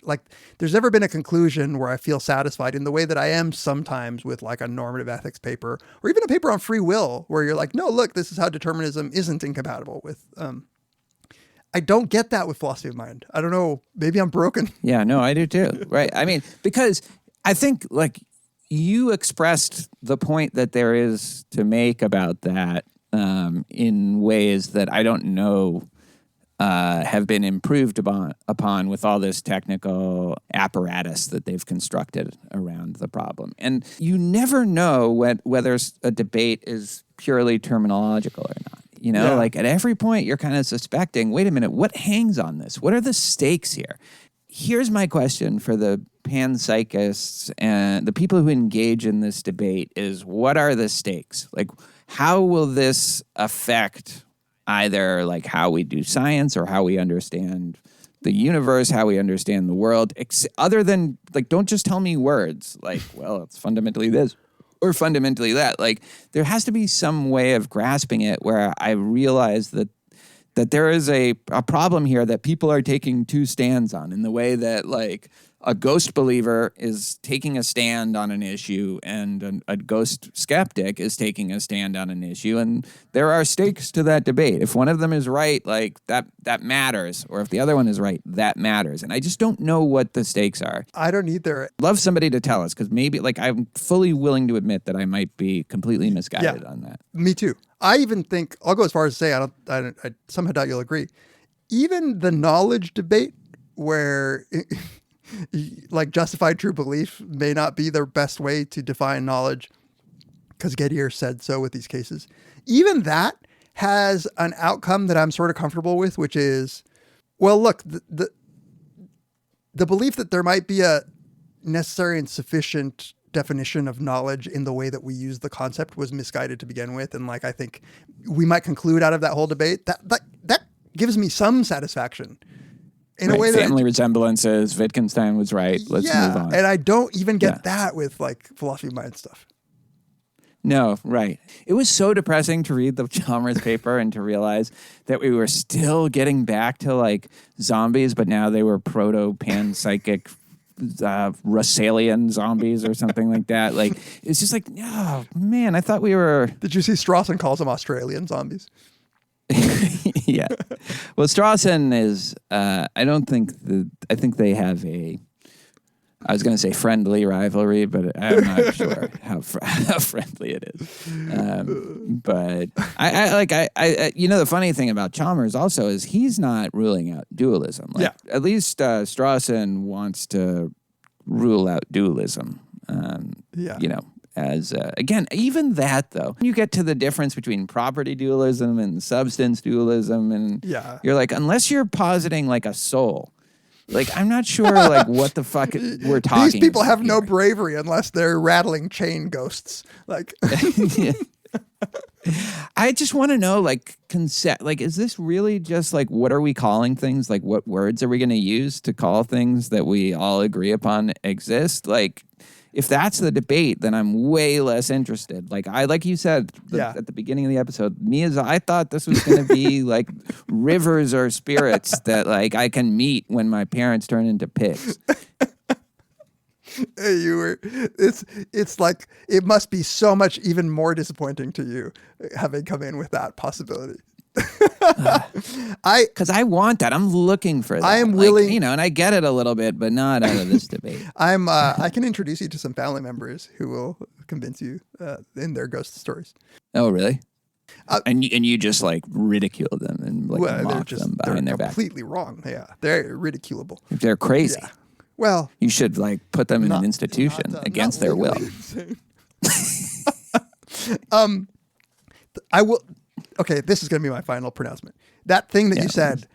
like there's never been a conclusion where I feel satisfied in the way that I am sometimes with like a normative ethics paper or even a paper on free will where you're like, no, look, this is how determinism isn't incompatible with, I don't get that with philosophy of mind. I don't know. Maybe I'm broken. Yeah, no, I do too. Right. I mean, because I think like you expressed the point that there is to make about that in ways that I don't know have been improved upon with all this technical apparatus that they've constructed around the problem. And you never know whether a debate is purely terminological or not. You know, like at every point you're kind of suspecting, wait a minute, what hangs on this? What are the stakes here? Here's my question for the panpsychists and the people who engage in this debate is, what are the stakes? Like, how will this affect either like how we do science or how we understand the universe, how we understand the world, other than like, don't just tell me words like, well, it's fundamentally this or fundamentally that. Like there has to be some way of grasping it where I realize that there is a problem here that people are taking two stands on in the way that like a ghost believer is taking a stand on an issue and a ghost skeptic is taking a stand on an issue. And there are stakes to that debate. If one of them is right, like that matters. Or if the other one is right, that matters. And I just don't know what the stakes are. I don't either. Love somebody to tell us because maybe like I'm fully willing to admit that I might be completely misguided on that. Me too. I even think, I'll go as far as to say, I somehow doubt you'll agree. Even the knowledge debate where like justified true belief may not be the best way to define knowledge because Gettier said so with these cases. Even that has an outcome that I'm sort of comfortable with, which is, well, look, the belief that there might be a necessary and sufficient definition of knowledge in the way that we use the concept was misguided to begin with. And like, I think we might conclude out of that whole debate that gives me some satisfaction in a way that family resemblances. Wittgenstein was right. Let's move on. And I don't even get that with like philosophy of mind stuff. No, right. It was so depressing to read the Chalmers paper and to realize that we were still getting back to like zombies, but now they were proto-panpsychic Russalian zombies or something like that. Like, it's just like, oh man, I thought we were. Did you see Strawson calls them Australian zombies? Yeah. Well, Strawson is, I think they have I was going to say friendly rivalry, but I'm not sure how friendly it is. But the funny thing about Chalmers also is he's not ruling out dualism. Like, at least Strawson wants to rule out dualism. As again, even that though, you get to the difference between property dualism and substance dualism, and you're like, unless you're positing like a soul. Like, I'm not sure, like, what the fuck we're talking about. These people have no bravery unless they're rattling chain ghosts. Like, I just want to know, like, is this really just, like, what are we calling things? Like, what words are we going to use to call things that we all agree upon exist? Like, if that's the debate, then I'm way less interested. Like you said at the beginning of the episode, I thought this was going to be like rivers or spirits that like I can meet when my parents turn into pigs. It's like, it must be so much even more disappointing to you having come in with that possibility. Because I want that. I'm looking for that. I am willing, and I get it a little bit, but not out of this debate. I can introduce you to some family members who will convince you in their ghost stories. Oh, really? And you just like ridicule them and like mock them behind their back. They're completely wrong. Yeah, they're ridiculable. They're crazy. Yeah. Well, you should like put them in an institution against their will. I will. Okay, this is going to be my final pronouncement. That thing that you said,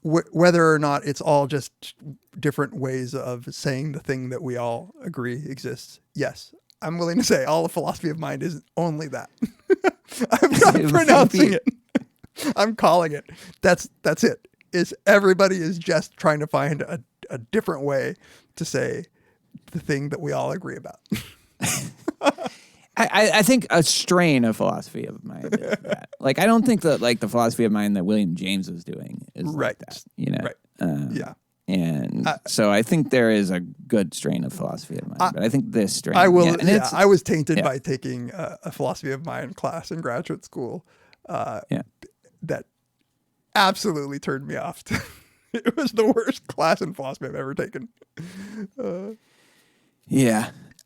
whether or not it's all just different ways of saying the thing that we all agree exists, yes, I'm willing to say all the philosophy of mind is only that. I'm not pronouncing it. I'm calling it. That's it. Everybody is just trying to find a different way to say the thing that we all agree about. I think a strain of philosophy of mind is that. Like, I don't think that like the philosophy of mind that William James was doing is like that, Right. And so I think there is a good strain of philosophy of mind, but I think this strain. I was tainted by taking a philosophy of mind class in graduate school. That absolutely turned me off. It was the worst class in philosophy I've ever taken.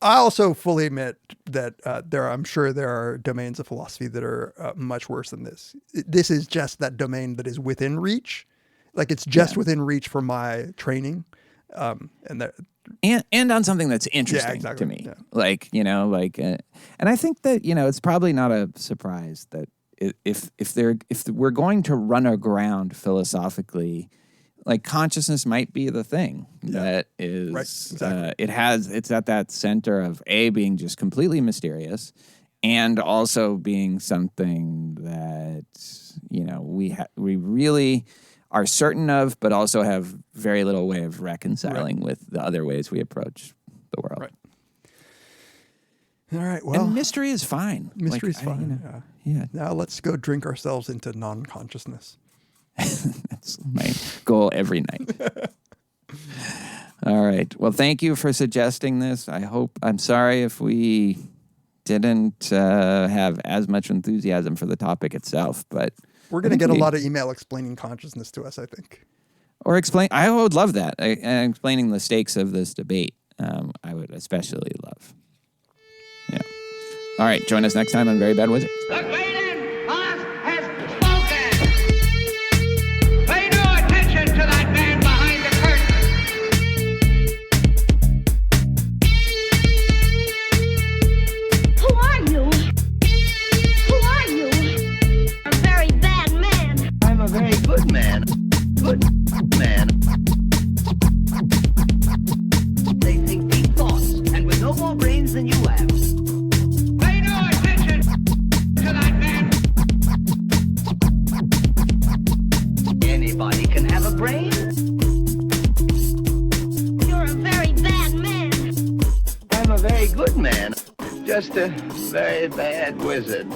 I also fully admit that I'm sure there are domains of philosophy that are much worse than this. This is just that domain that is within reach. Like, it's just within reach for my training. And on something that's interesting to me. Yeah. Like, and I think that, it's probably not a surprise that if we're going to run aground philosophically, like, consciousness might be the thing that is, right, exactly. It's at that center of being just completely mysterious, and also being something that, we really are certain of, but also have very little way of reconciling with the other ways we approach the world. Right. All right. Well, and mystery is fine. Mystery is fine. Yeah. Now let's go drink ourselves into non-consciousness. That's my goal every night. All right. Well, thank you for suggesting this. I'm sorry if we didn't have as much enthusiasm for the topic itself, but we're going to get a lot of email explaining consciousness to us, I think. Or I would love that. Explaining the stakes of this debate, I would especially love. Yeah. All right. Join us next time on Very Bad Wizards. The great boss has spoken. Pay no attention to that man behind the curtain. brains than you have. Pay no attention to that man. Anybody can have a brain. You're a very bad man. I'm a very good man. Just a very bad wizard.